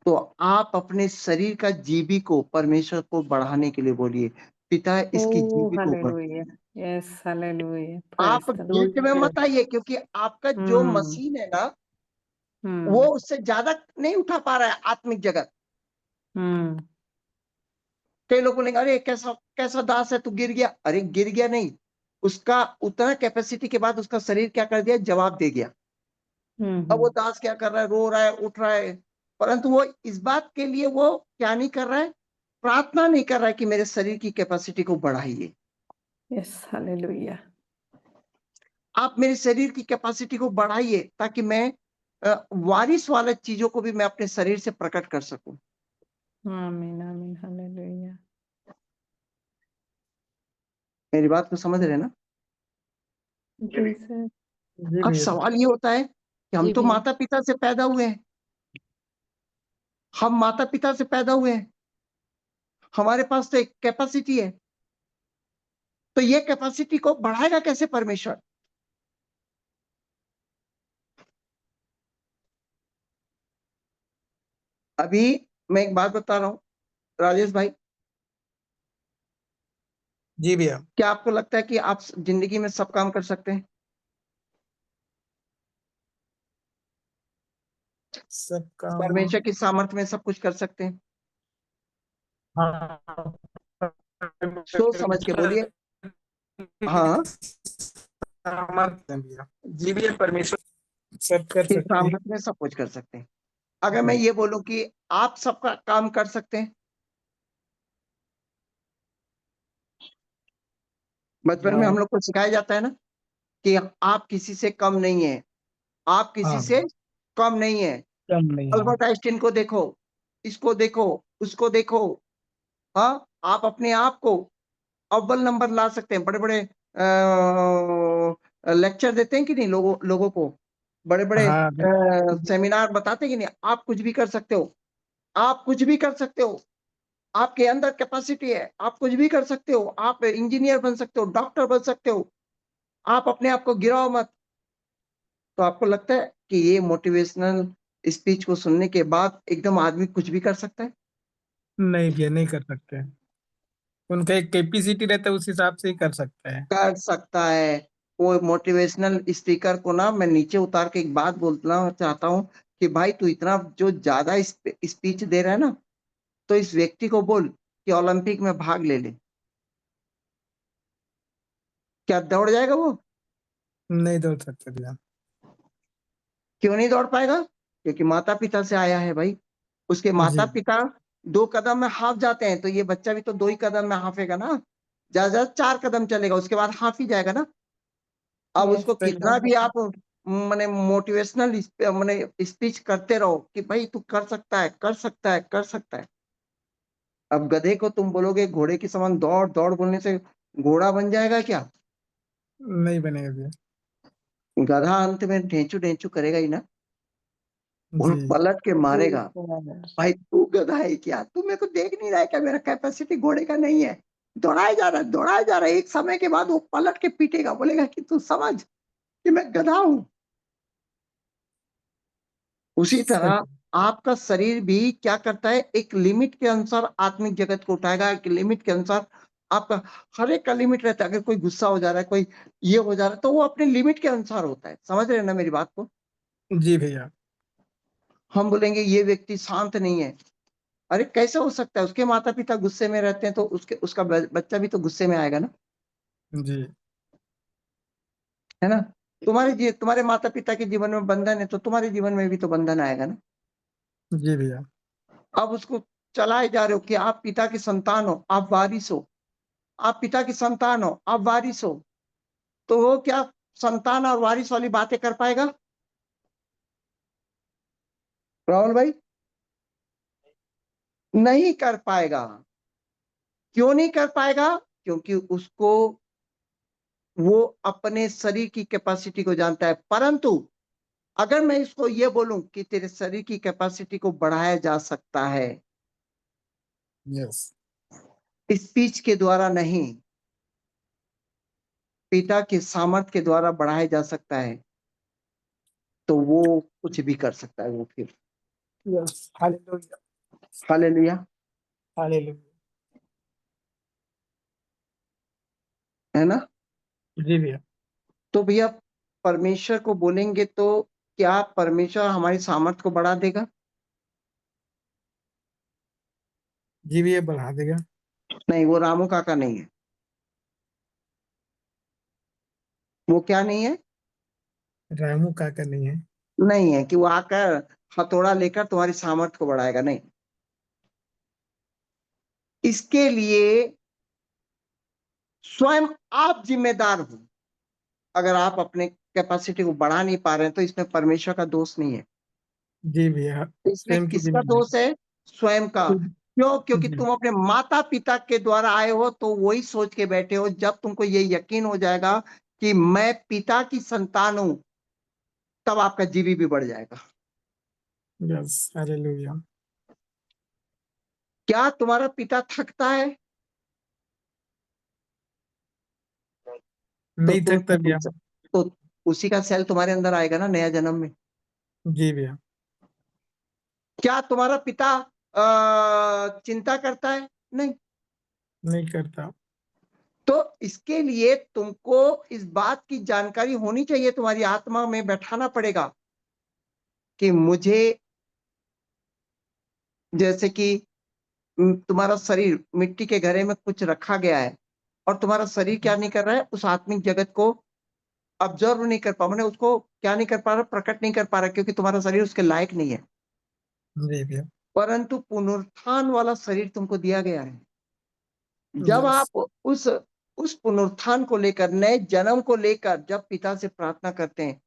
तो आप अपने शरीर का जीवी को परमेश्वर को बढ़ाने के लिए बोलिए, पिता इसकी ओ जीवी को बढ़। हालेलुया यस हालेलुया आप प्रेज द गिल्ट में मत आइए, क्योंकि आपका जो मशीन है ना, वो उससे ज्यादा नहीं उठा पा रहा है आत्मिक जगत। कई लोग बोलेंगे, अरे कैसा कैसा दास है, तू गिर गया। अरे गिर गया नहीं, उसका उतना कैपेसिटी के बाद उसका शरीर क्या कर दिया, जवाब दे गया। अब वो दास क्या कर रहा है, रो रहा है, उठ रहा है, परंतु वो इस बात के लिए वो क्या नहीं कर रहा है, प्रार्थना नहीं कर रहा है कि मेरे शरीर की कैपेसिटी को बढ़ाइए, यस हालेलुया आप मेरे शरीर की कैपेसिटी को बढ़ाइए, ताकि मैं वारिस वाले चीजों को भी मैं अपने शरीर से प्रकट कर सकूं। आमीन आमीन हालेलुया मेरी बात को समझ रहे हैं ना? जी सर जी अब भैया। सवाल ये होता है कि हम जी तो भैया माता पिता से पैदा हुए हैं, हम माता पिता से पैदा हुए हैं, हमारे पास तो एक कैपेसिटी है, तो ये कैपेसिटी को बढ़ाएगा कैसे परमेश्वर? अभी मैं एक बात बता रहा हूं राजेश भाई, जी भैया। क्या आपको लगता है कि आप जिंदगी में सब काम कर सकते हैं? सबका परमेश्वर की सामर्थ्य में सब कुछ कर सकते हैं? हाँ सोच समझ के बोलिए। हाँ, सामर्थ्य है भैया। जी भैया, परमेश्वर सब कर की सकते हैं। सामर्थ्य में सब कुछ कर सकते हैं। अगर मैं ये बोलूं कि आप सबका काम कर सकते हैं, बचपन में हम लोग को सिखाया जाता है ना कि आप किसी से कम नहीं है, आप किसी हाँ से कम नहीं है। कम नहीं है। अल्बर्ट आइंस्टीन को देखो, इसको देखो, उसको देखो। हाँ, आप अपने आप को अव्वल नंबर ला सकते हैं। बड़े बड़े लेक्चर देते हैं कि नहीं, लोगों को बड़े बड़े हाँ सेमिनार बताते हैं कि नहीं, आप कुछ भी कर सकते हो, आप कुछ भी कर सकते हो, आपके अंदर कैपेसिटी है, आप कुछ भी कर सकते हो, आप इंजीनियर बन सकते हो, डॉक्टर बन सकते हो, आप अपने आप को गिराओ मत। तो आपको लगता है कि ये मोटिवेशनल स्पीच को सुनने के बाद एकदम आदमी कुछ भी कर सकता है? नहीं भैया, नहीं कर सकते। उनका एक कैपेसिटी रहता है, उस हिसाब से ही कर सकते हैं। कर सकता है। वो मोटिवेशनल स्पीकर को ना मैं नीचे उतार के एक बात बोलना चाहता हूँ कि भाई तू इतना जो ज्यादा स्पीच दे रहा है ना, तो इस व्यक्ति को बोल कि ओलंपिक में भाग ले ले। क्या दौड़ जाएगा वो? नहीं दौड़ सकते भैया। क्यों नहीं दौड़ पाएगा? क्योंकि माता पिता से आया है भाई। उसके माता जी पिता 2 कदम में हाफ जाते हैं, तो ये बच्चा भी तो 2 ही कदम में हाफेगा ना, ज्यादा 4 कदम चलेगा, उसके बाद हाफ ही जाएगा ना। अब यस उसको सही कितना भी आप माने मोटिवेशनल माने स्पीच करते रहो कि भाई तू कर सकता है, कर सकता है, कर सकता है। अब गधे को तुम बोलोगे घोड़े के समान दौड़ दौड़ बोलने से घोड़ा बन जाएगा क्या? नहीं बनेगा भैया। गधा अंत में ढेंचू ढेंचू करेगा ही ना, और जी पलट के मारेगा। सर भाई तू गधा है क्या, तू मेरे को देख नहीं रहा है क्या, मेरा कैपेसिटी घोड़े का नहीं है? दौड़ाया जा रहा है, दौड़ाया जा रहा है, एक समय के बाद वो पलट के पीटेगा, बोलेगा कि तू समझ कि मैं गधा हूं। उसी सही। तरह आपका शरीर भी क्या करता है, एक लिमिट के अनुसार आत्मिक जगत को उठाएगा, एक लिमिट के अनुसार। आपका हर एक का लिमिट रहता है। अगर कोई गुस्सा हो जा रहा है, कोई ये हो जा रहा है, तो वो अपने लिमिट के अनुसार होता है। समझ रहे हैं ना मेरी बात को? जी भैया। हम बोलेंगे ये व्यक्ति शांत नहीं है, अरे कैसे हो सकता है? उसके माता पिता गुस्से में रहते हैं, तो उसका बच्चा भी तो गुस्से में आएगा ना, जी है ना? तुम्हारे माता पिता के जीवन में बंधन है, तो तुम्हारे जीवन में भी तो बंधन आएगा ना। जी भैया। अब उसको चलाए जा रहे हो कि आप पिता की संतान हो, आप वारिस हो, आप पिता की संतान हो, आप वारिस हो, तो वो क्या संतान और वारिस वाली बातें कर पाएगा? राहुल भाई, नहीं कर पाएगा। क्यों नहीं कर पाएगा? क्योंकि उसको वो अपने शरीर की कैपेसिटी को जानता है। परंतु अगर मैं इसको ये बोलूं कि तेरे शरीर की कैपेसिटी को बढ़ाया जा सकता है, यस स्पीच के द्वारा नहीं, पिता के सामर्थ के द्वारा बढ़ाया जा सकता है, तो वो कुछ भी कर सकता है वो फिर। Yes, hallelujah, hallelujah, hallelujah. है ना? जी भैया। तो भैया परमेश्वर को बोलेंगे तो क्या परमेश्वर हमारी सामर्थ को बढ़ा देगा? जी भैया, बढ़ा देगा। नहीं, वो रामू काका नहीं है। वो क्या नहीं है? रामू काका नहीं है। नहीं है कि वो आकर हथौड़ा लेकर तुम्हारी सामर्थ को बढ़ाएगा, नहीं। इसके लिए स्वयं आप जिम्मेदार हो। अगर आप अपने कैपेसिटी को बढ़ा नहीं पा रहे हैं तो इसमें परमेश्वर का दोष नहीं है। जी भैया, इसमें स्वयं की किसका दोष जिम्मेदारी। है? स्वयं का। खुद। क्यों? क्योंकि जी। तुम अपने माता पिता के द्वारा आए हो, तो वही सोच के बैठे हो। जब तुमको ये यकीन हो जाएगा कि मैं पिता की संतान हूं, तब आपका जीवी भी बढ़ जाएगा। Yes, hallelujah. क्या तुम्हारा पिता थकता है? तो नहीं तुम थकता भैया। तो उसी का सेल तुम्हारे अंदर आएगा ना नया जन्म में। जी भैया। क्या तुम्हारा पिता चिंता करता है? नहीं। नहीं करता। तो इसके लिए तुमको इस बात की जानकारी होनी चाहिए, तुम्हारी आत्मा में बैठाना पड़ेगा कि मुझे, जैसे कि तुम्हारा शरीर मिट्टी के घड़े में कुछ रखा गया है और तुम्हारा शरीर क्या नहीं कर रहा है? उस आत्मिक जगत को ऑब्जर्व नहीं कर पा, मैंने उसको क्या नहीं कर पा रहा, प्रकट नहीं कर पा रहा, क्योंकि तुम्हारा शरीर उसके लायक नहीं है। जी भैया। परंतु पुनरुत्थान वाला शरीर तुमको दिया गया है। जब यस। आप उस पुनरुत्थान को लेकर, नए जन्म को लेकर जब पिता से प्रार्थना करते हैं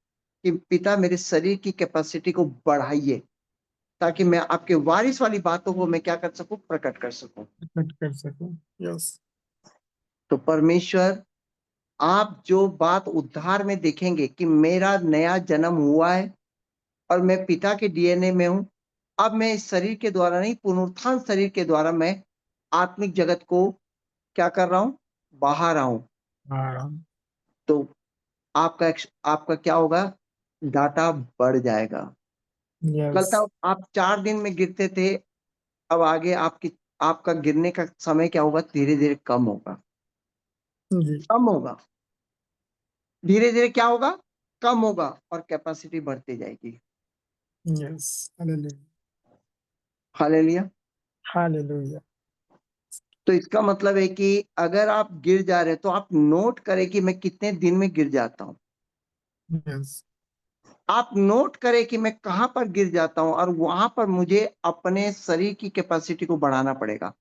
कि पिता मेरे शरीर की कैपेसिटी को बढ़ाइए, ताकि मैं आपके वारिस वाली बातों को मैं क्या कर सकूं? प्रकट कर सकूं। प्रकट कर सकूं। यस। तो परमेश्वर, आप जो बात उद्धार में देखेंगे कि मेरा नया जन्म हुआ है और मैं पिता के डीएनए में हूं, अब मैं इस शरीर के द्वारा नहीं, पुनरुत्थान शरीर के द्वारा मैं आत्मिक जगत को क्या कर रहा हूं? बाहर आऊं। हाँ। तो आपका क्या होगा? डाटा बढ़ जाएगा। कल यस। तक आप 4 दिन में गिरते थे, अब आगे आपका गिरने का समय क्या होगा? धीरे धीरे कम होगा। जी। कम होगा। धीरे धीरे क्या होगा? कम होगा और कैपेसिटी बढ़ती जाएगी। Yes, hallelujah, hallelujah. हालेलुया। तो इसका मतलब है कि अगर आप गिर जा रहे हैं तो आप नोट करें कि मैं कितने दिन में गिर जाता हूं। यस। आप नोट करें कि मैं कहां पर गिर जाता हूं, और वहां पर मुझे अपने शरीर की कैपेसिटी को बढ़ाना पड़ेगा।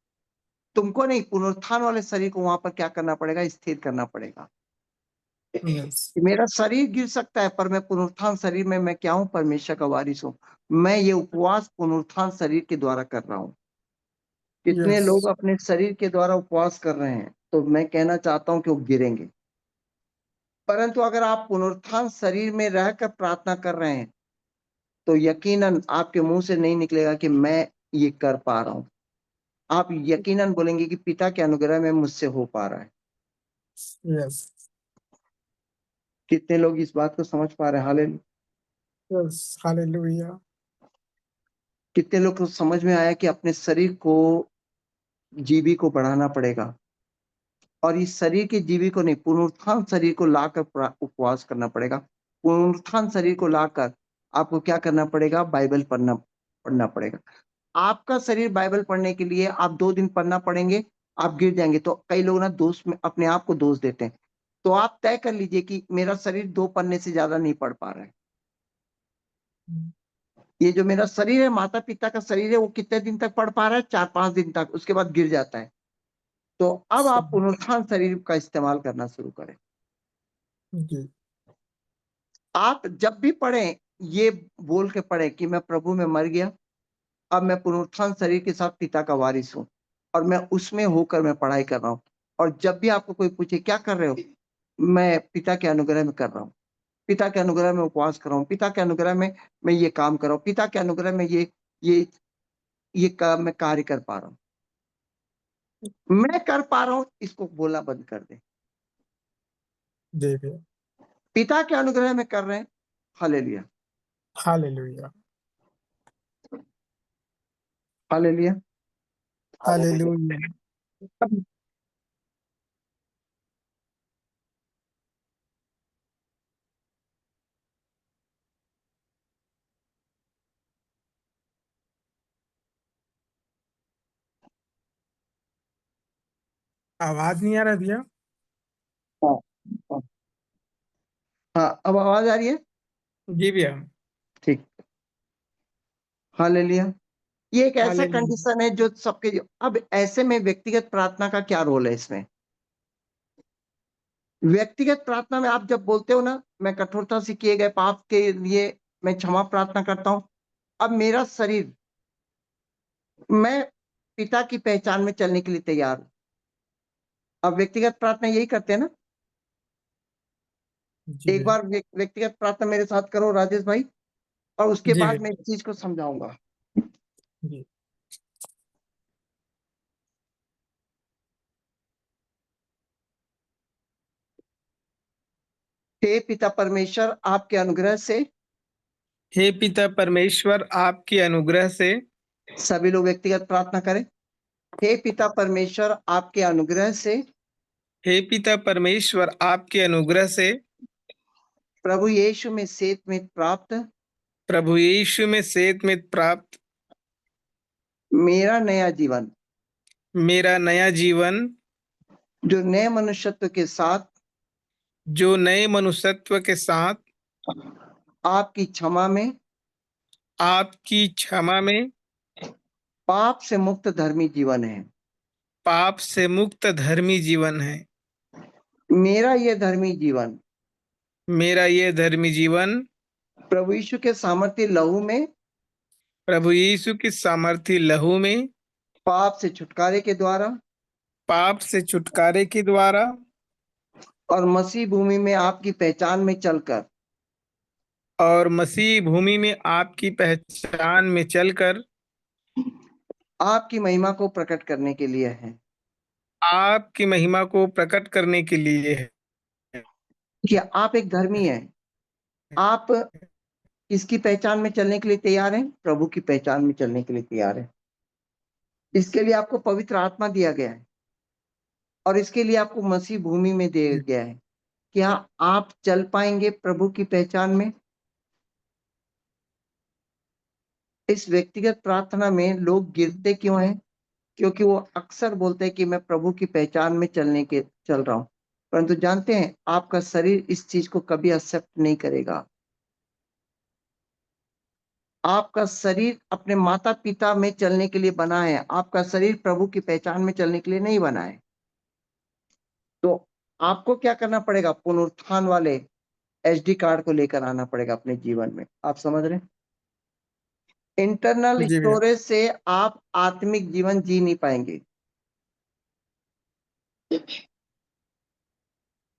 तुमको नहीं, पुनरुत्थान वाले शरीर को वहां पर क्या करना पड़ेगा? स्थिर करना पड़ेगा। यस। मेरा शरीर गिर सकता है, पर मैं पुनरुत्थान शरीर में मैं क्या हूं? परमेश्वर का वारिस हूं। मैं ये उपवास पुनरुत्थान शरीर के द्वारा कर रहा हूं। कितने यस। लोग अपने शरीर के द्वारा उपवास कर रहे हैं, तो मैं कहना चाहता हूं कि वो गिरेंगे। परंतु अगर आप पुनरुत्थान शरीर में रहकर प्रार्थना कर रहे हैं, तो यकीनन आपके मुंह से नहीं निकलेगा कि मैं ये कर पा रहा हूं। आप यकीनन बोलेंगे कि पिता के अनुग्रह में मुझसे हो पा रहा है। यस। कितने लोग इस बात को समझ पा रहे हैं? हालेलुया। Yes, hallelujah. कितने लोग को समझ में आया कि अपने शरीर को, जीवी को बढ़ाना पड़ेगा, और इस शरीर के जीवी को नहीं, पुनरुत्थान शरीर को लाकर उपवास करना पड़ेगा। पुनरुत्थान शरीर को लाकर आपको क्या करना पड़ेगा? बाइबल पढ़ना पड़ेगा। आपका शरीर बाइबल पढ़ने के लिए आप 2 दिन पढ़ना पड़ेंगे, आप गिर जाएंगे। तो कई लोग ना दोष में अपने आप को दोष देते हैं। तो आप तय कर लीजिए कि मेरा शरीर 2 पन्ने से ज्यादा नहीं पढ़ पा रहा है। ये जो मेरा शरीर है, माता पिता का शरीर है, वो कितने दिन तक पढ़ पा रहा है? 4-5 दिन तक, उसके बाद गिर जाता है। तो अब आप पुनरुत्थान शरीर का इस्तेमाल करना शुरू करें। जी। आप जब भी पढ़ें, ये बोल के पढ़ें कि मैं प्रभु में मर गया, अब मैं पुनरुत्थान शरीर के साथ पिता का वारिस हूं, और मैं उसमें होकर मैं पढ़ाई कर रहा हूं। और जब भी आपको कोई पूछे क्या कर रहे हो, मैं पिता के अनुग्रह में कर रहा हूं, पिता के अनुग्रह में उपवास कर रहा हूं, पिता के अनुग्रह में मैं ये काम कर रहा हूं, पिता के अनुग्रह में ये काम मैं कार्य कर पा रहा हूं। मैं कर पा रहा हूं, इसको बोलना बंद कर दे। जी भैया। पिता के अनुग्रह में कर रहे हैं, हालेलुया हालेलुया। हालेलुया। हालेलुया। आवाज नहीं आ रहा भैया? हाँ हाँ। हाँ, अब आवाज आ रही है? जी भैया। ठीक। हालेलुया। ये एक ऐसा हालेलुया। कंडीशन है जो सबके अब ऐसे में व्यक्तिगत प्रार्थना का क्या रोल है इसमें? व्यक्तिगत प्रार्थना में आप जब बोलते हो ना, मैं कठोरता से किए गए पाप के लिए मैं क्षमा प्रार्थना करता हूं, अब मेरा शरीर, मैं पिता की पहचान में चलने के लिए तैयार हूं। अब व्यक्तिगत प्रार्थना यही करते हैं ना? जी एक भैया। बार व्यक्तिगत प्रार्थना मेरे साथ करो राजेश भाई, और उसके जी बाद मैं भैया। इस चीज को समझाऊंगा। जी। हे पिता परमेश्वर, आपके अनुग्रह से हे पिता परमेश्वर, आपके अनुग्रह से सभी लोग व्यक्तिगत प्रार्थना करें। हे पिता परमेश्वर, आपके अनुग्रह से हे पिता परमेश्वर, आपके अनुग्रह से प्रभु यीशु में सेत में प्राप्त प्रभु यीशु में सेत में प्राप्त मेरा नया जीवन, मेरा नया जीवन, जो नए मनुष्यत्व के साथ जो नए मनुष्यत्व के साथ आपकी क्षमा में आपकी क्षमा में पाप से मुक्त धर्मी जीवन है। पाप से मुक्त धर्मी जीवन है। मेरा ये धर्मी जीवन मेरा ये धर्मी जीवन प्रभु यीशु के सामर्थ्य लहू में प्रभु यीशु की सामर्थी लहू में पाप से छुटकारे के द्वारा पाप से छुटकारे के द्वारा और मसीह भूमि में आपकी पहचान में चलकर और मसीह भूमि में आपकी पहचान में चलकर आपकी महिमा को प्रकट करने के लिए है। आपकी महिमा को प्रकट करने के लिए है। कि आप एक धर्मी हैं। आप किसकी पहचान में चलने के लिए तैयार हैं? प्रभु की पहचान में चलने के लिए तैयार हैं। इसके लिए आपको पवित्र आत्मा दिया गया है, और इसके लिए आपको मसीह भूमि में दिया गया है। क्या आप चल पाएंगे प्रभु की पहचान में? इस व्यक्तिगत प्रार्थना में लोग गिरते क्यों हैं? क्योंकि वो अक्सर बोलते हैं कि मैं प्रभु की पहचान में चल रहा हूं, परंतु जानते हैं आपका शरीर इस चीज को कभी एक्सेप्ट नहीं करेगा। आपका शरीर अपने माता पिता में चलने के लिए बना है, आपका शरीर प्रभु की पहचान में चलने के लिए नहीं बना है। तो आपको क्या करना पड़ेगा? पुनरुत्थान वाले एसडी कार्ड को लेकर आना पड़ेगा अपने जीवन में। आप समझ रहे हैं? इंटरनल जी भैया। स्टोरेज से आप आत्मिक जीवन जी नहीं पाएंगे।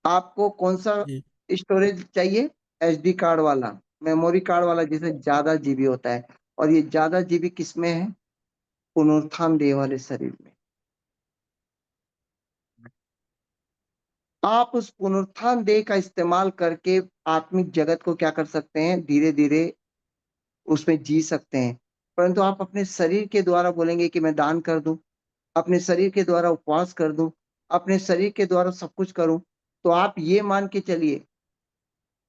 आपको कौन सा जी। स्टोरेज चाहिए? एसडी कार्ड वाला, मेमोरी कार्ड वाला, जिसे ज्यादा जीबी होता है। और ये ज्यादा जीबी किसमें है? पुनरुत्थान देह वाले शरीर में। आप उस पुनरुत्थान देह का इस्तेमाल करके आत्मिक जगत को क्या कर सकते हैं? धीरे धीरे उसमें जी सकते हैं। परंतु आप अपने शरीर के द्वारा बोलेंगे कि मैं दान कर दूं, अपने शरीर के द्वारा उपवास कर दूं, अपने शरीर के द्वारा सब कुछ करूं, तो आप ये मान के चलिए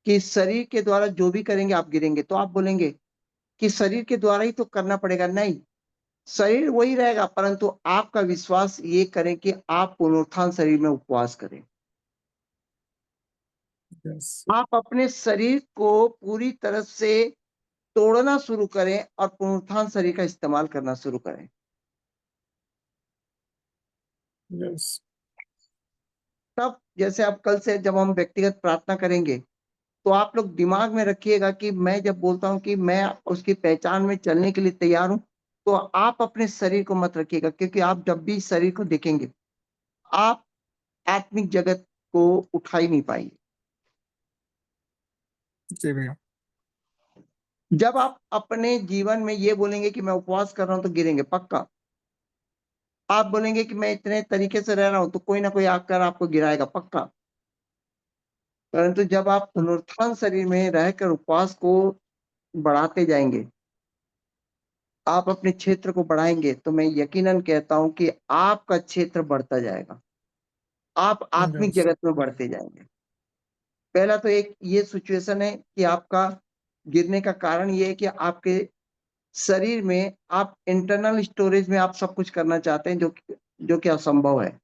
कि शरीर के द्वारा जो भी करेंगे आप गिरेंगे। तो आप बोलेंगे कि शरीर के द्वारा ही तो करना पड़ेगा। नहीं, शरीर वही रहेगा, परंतु आपका विश्वास ये करें कि आप पुनरुत्थान शरीर में उपवास करें। यस। आप अपने शरीर को पूरी तरह से तोड़ना शुरू करें और पुनरुत्थान शरीर का इस्तेमाल करना शुरू करें। यस। तब जैसे आप कल से जब हम व्यक्तिगत प्रार्थना करेंगे, तो आप लोग दिमाग में रखिएगा कि मैं जब बोलता हूं कि मैं उसकी पहचान में चलने के लिए तैयार हूं, तो आप अपने शरीर को मत रखिएगा, क्योंकि आप जब भी शरीर को देखेंगे, आप आत्मिक जगत को उठा ही नहीं पाएंगे। जी भैया। जब आप अपने जीवन में ये बोलेंगे कि मैं उपवास कर रहा हूं, तो गिरेंगे पक्का। आप बोलेंगे कि मैं इतने तरीके से रह रहा हूं, तो कोई ना कोई आकर आपको गिराएगा पक्का। परंतु जब आप पुनरुत्थान शरीर में रहकर उपवास को बढ़ाते जाएंगे, आप अपने क्षेत्र को बढ़ाएंगे, तो मैं यकीनन कहता हूं कि आपका क्षेत्र बढ़ता जाएगा, आप आत्मिक Yes. जगत में बढ़ते जाएंगे। पहला तो एक ये सिचुएशन है कि आपका गिरने का कारण ये है कि आपके शरीर में आप इंटरनल स्टोरेज में आप सब कुछ करना चाहते हैं, जो कि असंभव है।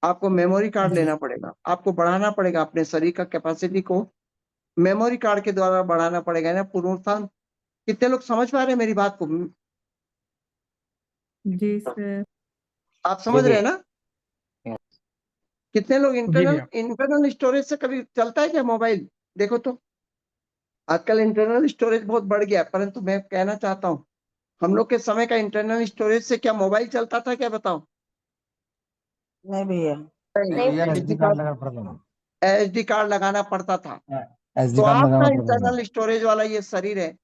आपको मेमोरी कार्ड जी लेना पड़ेगा, आपको बढ़ाना पड़ेगा अपने शरीर का कैपेसिटी को, मेमोरी कार्ड के द्वारा बढ़ाना पड़ेगा ना पुनरुत्थान। कितने लोग समझ पा रहे हैं मेरी बात को? जी सर। आप समझ रहे हैं ना? कितने लोग जी इंटरनल भैया। इंटरनल स्टोरेज से कभी चलता है क्या मोबाइल? देखो तो आजकल इंटरनल स्टोरेज बहुत बढ़ गया है, परंतु मैं कहना चाहता हूँ हम लोग के समय का इंटरनल स्टोरेज से क्या मोबाइल चलता था क्या? बताओ। नहीं भैया। नहीं, एसडी कार्ड लगा पड़ता था। एसडी कार्ड लगाना पड़ता था। एसडी तो कार्ड आपका लगाना पड़ता था। इंटरनल स्टोरेज वाला ये शरीर है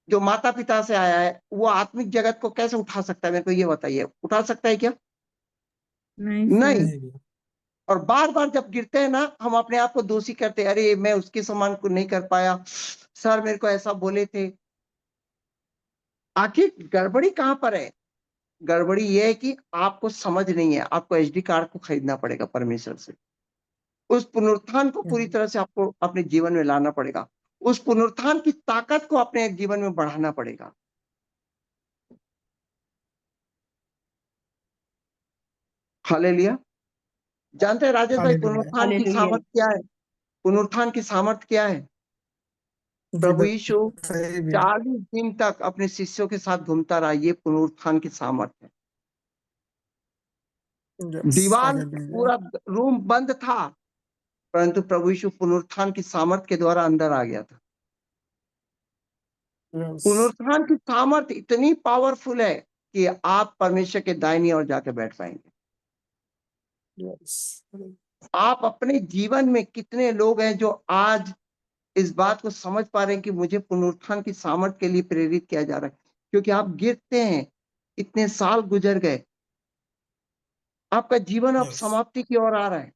जो माता पिता से आया है, वो आत्मिक जगत को कैसे उठा सकता है? मेरे को ये बताइए, उठा सकता है क्या? नहीं नहीं। सर। नहीं भैया। और बार बार जब गिरते हैं ना, हम अपने आप को दोषी करते हैं, अरे मैं उसके समान को नहीं कर पाया, सर मेरे को ऐसा बोले थे। आखिर गड़बड़ी कहां पर है? गड़बड़ी ये है कि आपको समझ नहीं है, आपको एसडी कार्ड को खरीदना पड़ेगा परमेश्वर से। उस पुनरुत्थान को पूरी तरह से आपको अपने जीवन में लाना पड़ेगा, उस पुनरुत्थान की ताकत को अपने जीवन में बढ़ाना पड़ेगा। हालेलुया। जानते हैं राजेश भाई, हालेलुया। पुनरुत्थान की हालेलुया। सामर्थ क्या है? पुनरुत्थान की सामर्थ क्या है? जी प्रभु यीशु बताइए भैया। 40 दिन तक अपने शिष्यों के साथ घूमता रहा, ये पुनरुत्थान की सामर्थ है। यस दीवार हालेलुया। पूरा रूम बंद था, परंतु प्रभु यीशु पुनरुत्थान की सामर्थ के द्वारा अंदर आ गया था। यस पुनरुत्थान की सामर्थ इतनी पावरफुल है कि आप परमेश्वर के दाहिनी ओर जाकर बैठ पाएंगे। यस। आप अपने जीवन में कितने लोग हैं जो आज इस बात को समझ पा रहे हैं कि मुझे पुनरुत्थान की सामर्थ के लिए प्रेरित किया जा रहा है? क्योंकि आप गिरते हैं, इतने साल गुजर गए, आपका जीवन अब यस समाप्ति की ओर आ रहा है,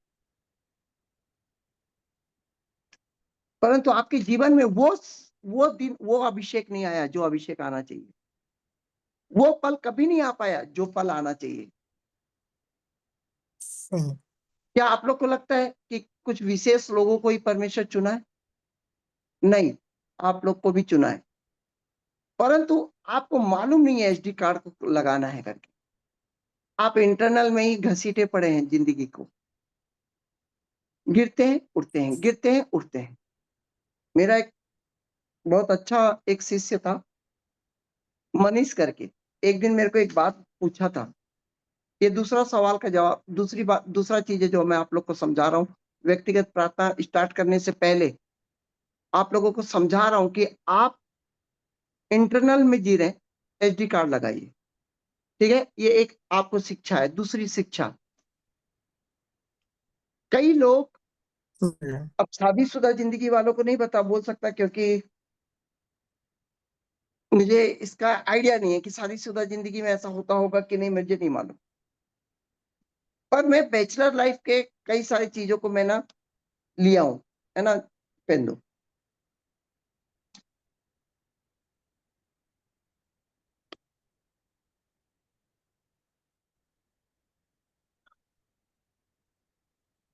परंतु आपके जीवन में वो दिन, वो अभिषेक नहीं आया जो अभिषेक आना चाहिए। वो पल कभी नहीं आ पाया जो पल आना चाहिए। सही। क्या आप लोग को लगता है कि कुछ विशेष लोगों को ही परमेश्वर चुना है? नहीं, आप लोग को भी चुना है, परंतु आपको मालूम नहीं है एसडी कार्ड को लगाना है करके। आप इंटरनल में ही घसीटे पड़े हैं जिंदगी को, गिरते हैं उठते हैं, गिरते हैं उठते हैं। मेरा एक बहुत अच्छा एक शिष्य था, मनीष करके। एक दिन मेरे को एक बात पूछा था, ये दूसरा सवाल का जवाब, दूसरी बात, दूसरा चीज है जो मैं आप लोग को समझा रहा हूँ। व्यक्तिगत प्रार्थना स्टार्ट करने से पहले आप लोगों को समझा रहा हूं कि आप इंटरनल में जी रहे हैं, एसडी कार्ड लगाइए। ठीक है, ये एक आपको शिक्षा है। दूसरी शिक्षा, कई लोग, अब शादीशुदा जिंदगी वालों को नहीं बता बोल सकता, क्योंकि मुझे इसका आइडिया नहीं है कि शादीशुदा जिंदगी में ऐसा होता होगा कि नहीं, मुझे नहीं मालूम। पर मैं बैचलर लाइफ के कई सारी चीजों को मैं ना लिया हूं, है ना? पेन दो।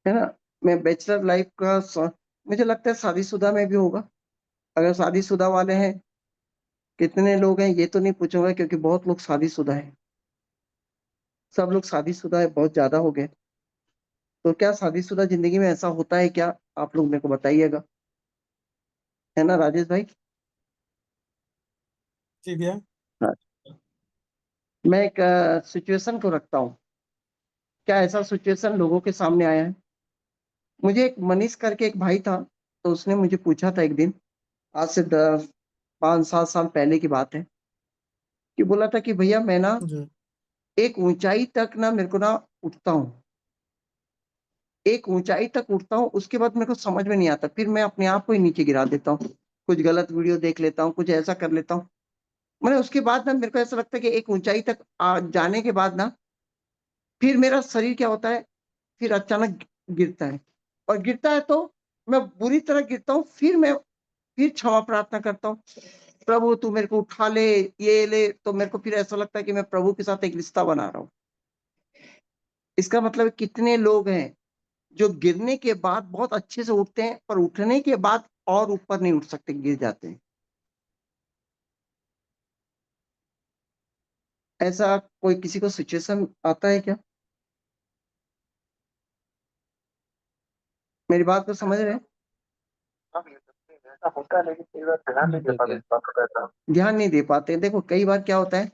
है ना? मैं बैचलर लाइफ का मुझे लगता है शादीशुदा में भी होगा। अगर शादीशुदा वाले हैं, कितने लोग हैं ये तो नहीं पूछूंगा, क्योंकि बहुत लोग शादीशुदा हैं, सब लोग शादीशुदा है, बहुत ज्यादा हो गए। तो क्या शादीशुदा जिंदगी में ऐसा होता है क्या? आप लोग मेरे को बताइएगा, है ना राजेश भाई? जी भैया। हाँ। मैं एक सिचुएशन को रखता हूँ, क्या ऐसा सिचुएशन लोगों के सामने आया है? मुझे एक मनीष करके एक भाई था, तो उसने मुझे पूछा था एक दिन, आज से 5-7 साल पहले की बात है, कि बोला था कि भैया मैं ना जी एक ऊंचाई तक ना, मेरे को ना उठता हूँ, एक ऊंचाई तक उठता हूँ, उसके बाद मेरे को समझ में नहीं आता, फिर मैं अपने आप को ही नीचे गिरा देता हूँ, कुछ गलत वीडियो देख लेता हूँ, कुछ ऐसा कर लेता हूँ। मैंने उसके बाद ना मेरे को ऐसा लगता है कि एक ऊंचाई तक जाने के बाद ना फिर मेरा शरीर क्या होता है, फिर अचानक गिरता है, और गिरता है तो मैं बुरी तरह गिरता हूँ, फिर क्षमा प्रार्थना करता हूँ, प्रभु तू मेरे को उठा ले, ये ले, तो मेरे को फिर ऐसा लगता है कि मैं प्रभु के साथ एक रिश्ता बना रहा हूँ। इसका मतलब कितने लोग हैं जो गिरने के बाद बहुत अच्छे से उठते हैं, पर उठने के बाद और ऊपर नहीं उठ सकते, गिर जाते हैं। ऐसा कोई किसी को सिचुएशन आता है क्या? मेरी बात को समझ रहे हैं? हाँ भैया, ऐसा होता है, लेकिन कई बार ध्यान नहीं दे पाते इस बात को ऐसा। ध्यान नहीं दे पाते। देखो कई बार क्या होता है,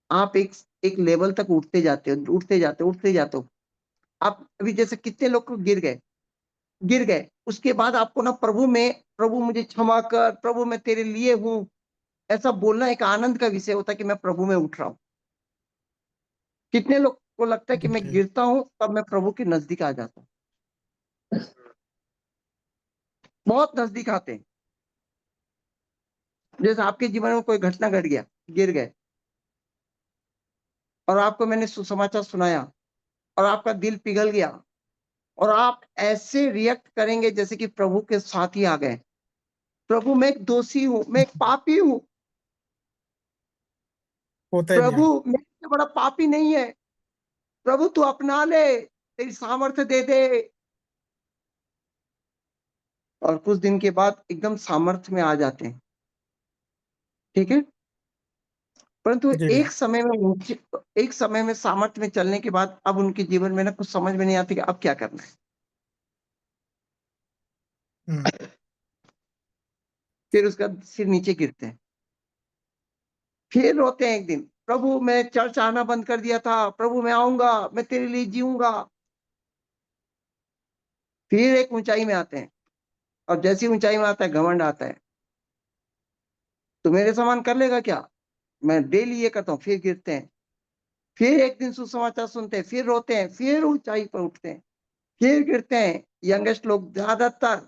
आप एक लेवल तक उठते जाते हो, उठते जाते हो। आप अभी जैसे कितने लोग को गिर गए, उसके बाद आपको ना प्रभु मुझे क्षमा कर, प्रभु मैं तेरे लिए हूँ, ऐसा बोलना एक आनंद का विषय होता है कि मैं प्रभु में उठ रहा हूँ। कितने लोग को लगता है कि मैं जी गिरता हूँ तब मैं प्रभु के नजदीक आ जाता हूँ, बहुत नजदीक आते हैं। जैसे आपके जीवन में कोई घटना घट गया, गिर गए, और आपको मैंने सुसमाचार सुनाया, और आपका दिल पिघल गया, और आप ऐसे रिएक्ट करेंगे जैसे कि प्रभु के साथ ही आ गए, प्रभु मैं एक दोषी हूँ, मैं एक पापी हूँ, होता है प्रभु भैया। मेरे से बड़ा पापी नहीं है, प्रभु तू अपना ले, तेरी सामर्थ्य दे दे। और कुछ दिन के बाद एकदम सामर्थ्य में आ जाते हैं, ठीक है। परंतु जी भैया। एक समय में सामर्थ्य में चलने के बाद अब उनके जीवन में ना कुछ समझ में नहीं आती कि अब क्या करना है। हम्म। फिर उसका सिर नीचे गिरते हैं, फिर रोते हैं एक दिन, प्रभु मैं चर्च आना बंद कर दिया था, प्रभु मैं आऊंगा, मैं तेरे लिए जीऊंगा। फिर एक ऊंचाई में आते हैं, और जैसी ऊंचाई में आता है घमंड आता है, तो मेरे समान कर लेगा क्या, मैं डेली ये करता हूँ। फिर गिरते हैं, फिर एक दिन सुसमाचार सुनते हैं, फिर रोते हैं, फिर ऊंचाई पर उठते हैं, फिर गिरते हैं। यंगेस्ट लोग ज्यादातर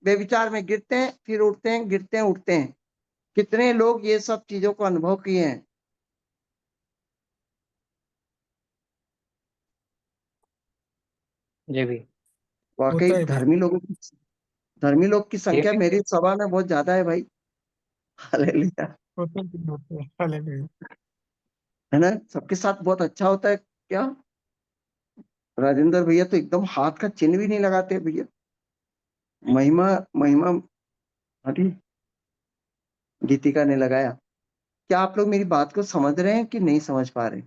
बेविचार में गिरते हैं, फिर उठते हैं, गिरते हैं, उठते हैं। कितने लोग ये सब चीजों को अनुभव किए हैं? जी भी। वाकई होता है भैया। धर्मी लोग की ये संख्या भी मेरी सभा में बहुत ज्यादा है भाई। हालेलुया। होता है हालेलुया। है ना, सबके साथ बहुत अच्छा होता है क्या? राजेंद्र भैया तो एकदम हाथ का चिन्ह भी नहीं लगाते भैया। महिमा महिमा हरी गीतिका ने लगाया। क्या आप लोग मेरी बात को समझ रहे हैं कि नहीं समझ पा रहे?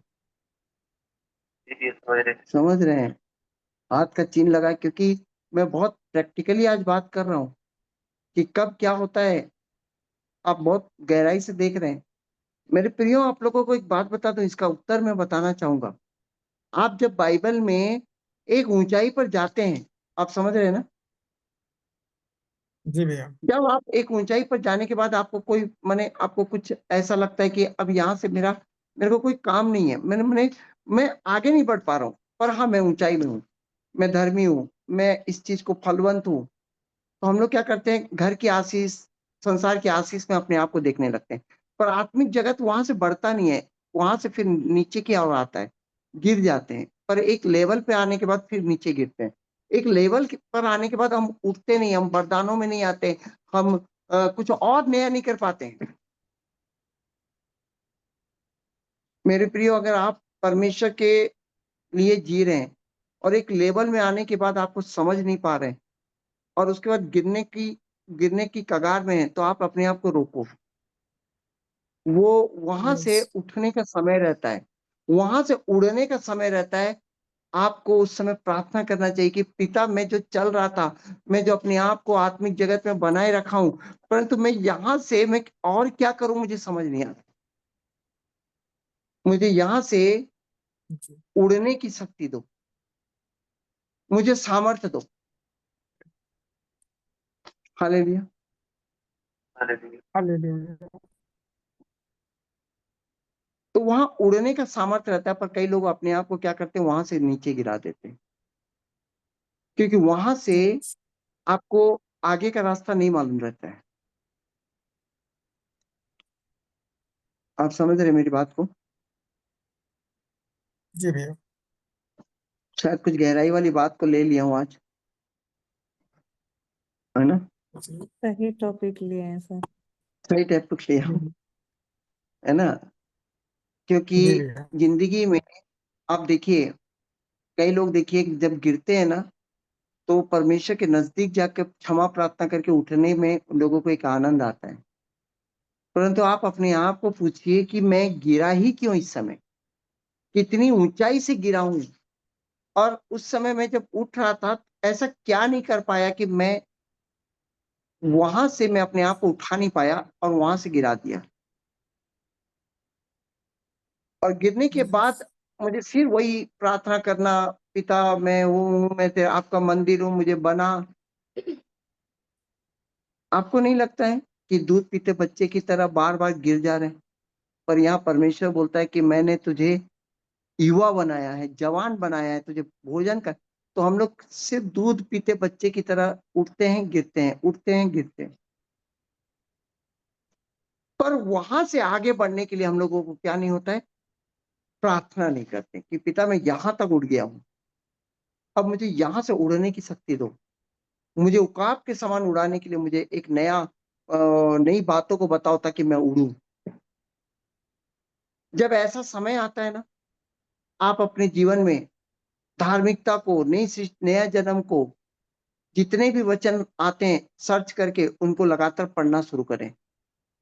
जी समझ रहे हैं। समझ रहे हैं। हाथ का चिन्ह लगा, क्योंकि मैं बहुत प्रैक्टिकली आज बात कर रहा हूँ कि कब क्या होता है, आप बहुत गहराई से देख रहे हैं। मेरे प्रियो, आप लोगों को एक बात बता दूं, इसका उत्तर मैं बताना चाहूंगा। आप जब बाइबल में एक ऊंचाई पर जाते हैं, आप समझ रहे हैं ना, जी भैया। जब आप एक ऊंचाई पर जाने के बाद आपको कोई माने आपको कुछ ऐसा लगता है कि अब यहाँ से मेरे को कोई काम नहीं है, मैं आगे नहीं बढ़ पा रहा हूँ, पर हाँ मैं ऊंचाई में हूँ, मैं धर्मी हूँ, मैं इस चीज को फलवंत हूँ। तो हम लोग क्या करते हैं, घर की आशीष, संसार की आशीष में अपने आप को देखने लगते हैं, पर आत्मिक जगत वहां से बढ़ता नहीं है, वहां से फिर नीचे की ओर आता है, गिर जाते हैं। पर एक लेवल पे आने के बाद फिर नीचे गिरते हैं। एक लेवल पर आने के बाद हम उठते नहीं, हम वरदानों में नहीं आते, हम कुछ और नया नहीं कर पाते हैं। मेरे प्रियो, अगर आप परमेश्वर के लिए जी रहे हैं, और एक लेवल में आने के बाद आप कुछ समझ नहीं पा रहे हैं, और उसके बाद गिरने की कगार में है, तो आप अपने आप को रोको। वो वहां यस। से उठने का समय रहता है, वहां से उड़ने का समय रहता है। आपको उस समय प्रार्थना करना चाहिए कि पिता, मैं जो चल रहा था, मैं जो अपने आप को आत्मिक जगत में बनाए रखा हूं, परंतु मैं और क्या करूं, मुझे समझ नहीं आता। मुझे यहाँ से जी। उड़ने की शक्ति दो, मुझे सामर्थ्य दो। हालेलुया। हालेलुया। हालेलुया। तो वहां उड़ने का सामर्थ्य रहता है, पर कई लोग अपने आप को क्या करते हैं, वहां से नीचे गिरा देते हैं, क्योंकि वहां से आपको आगे का रास्ता नहीं मालूम रहता है। आप समझ रहे हैं मेरी बात को? जी भैया। शायद कुछ गहराई वाली बात को ले लिया हूँ आज, है ना? सही टॉपिक लिए हैं सर। सही टाइप कुछ लिया हूँ, है ना? क्योंकि जी भैया। जिंदगी में आप देखिए, कई लोग देखिए जब गिरते हैं ना, तो परमेश्वर के नजदीक जाकर क्षमा प्रार्थना करके उठने में लोगों को एक आनंद आता है। परंतु आप अपने आप को पूछिए कि मैं गिरा ही क्यों इस समय? कितनी ऊंचाई से गिरा हूं? और उस समय मैं जब उठ रहा था, ऐसा क्या नहीं कर पाया कि मैं अपने आप को उठा नहीं पाया और वहां से गिरा दिया। और गिरने के बाद मुझे फिर वही प्रार्थना करना, पिता मैं हूँ, मैं तेरा आपका मंदिर हूँ, मुझे बना। आपको नहीं लगता है कि दूध पीते बच्चे की तरह बार बार गिर जा रहे हैं? पर यहाँ परमेश्वर बोलता है कि मैंने तुझे युवा बनाया है, जवान बनाया है, तुझे भोजन कर। तो हम लोग सिर्फ दूध पीते बच्चे की तरह उठते हैं गिरते हैं, उठते हैं गिरते हैं। पर वहां से आगे बढ़ने के लिए हम लोगों को क्या नहीं होता है? प्रार्थना नहीं करते कि पिता मैं यहां तक उड़ गया हूं, अब मुझे यहां से उड़ने की शक्ति दो। मुझे उकाब के समान उड़ाने के लिए मुझे एक नई बातों को बताओ ताकि मैं उड़ूं। जब ऐसा समय आता है ना, आप अपने जीवन में धार्मिकता को, नया जन्म को, जितने भी वचन आते हैं सर्च करके उनको लगातार पढ़ना शुरू करें,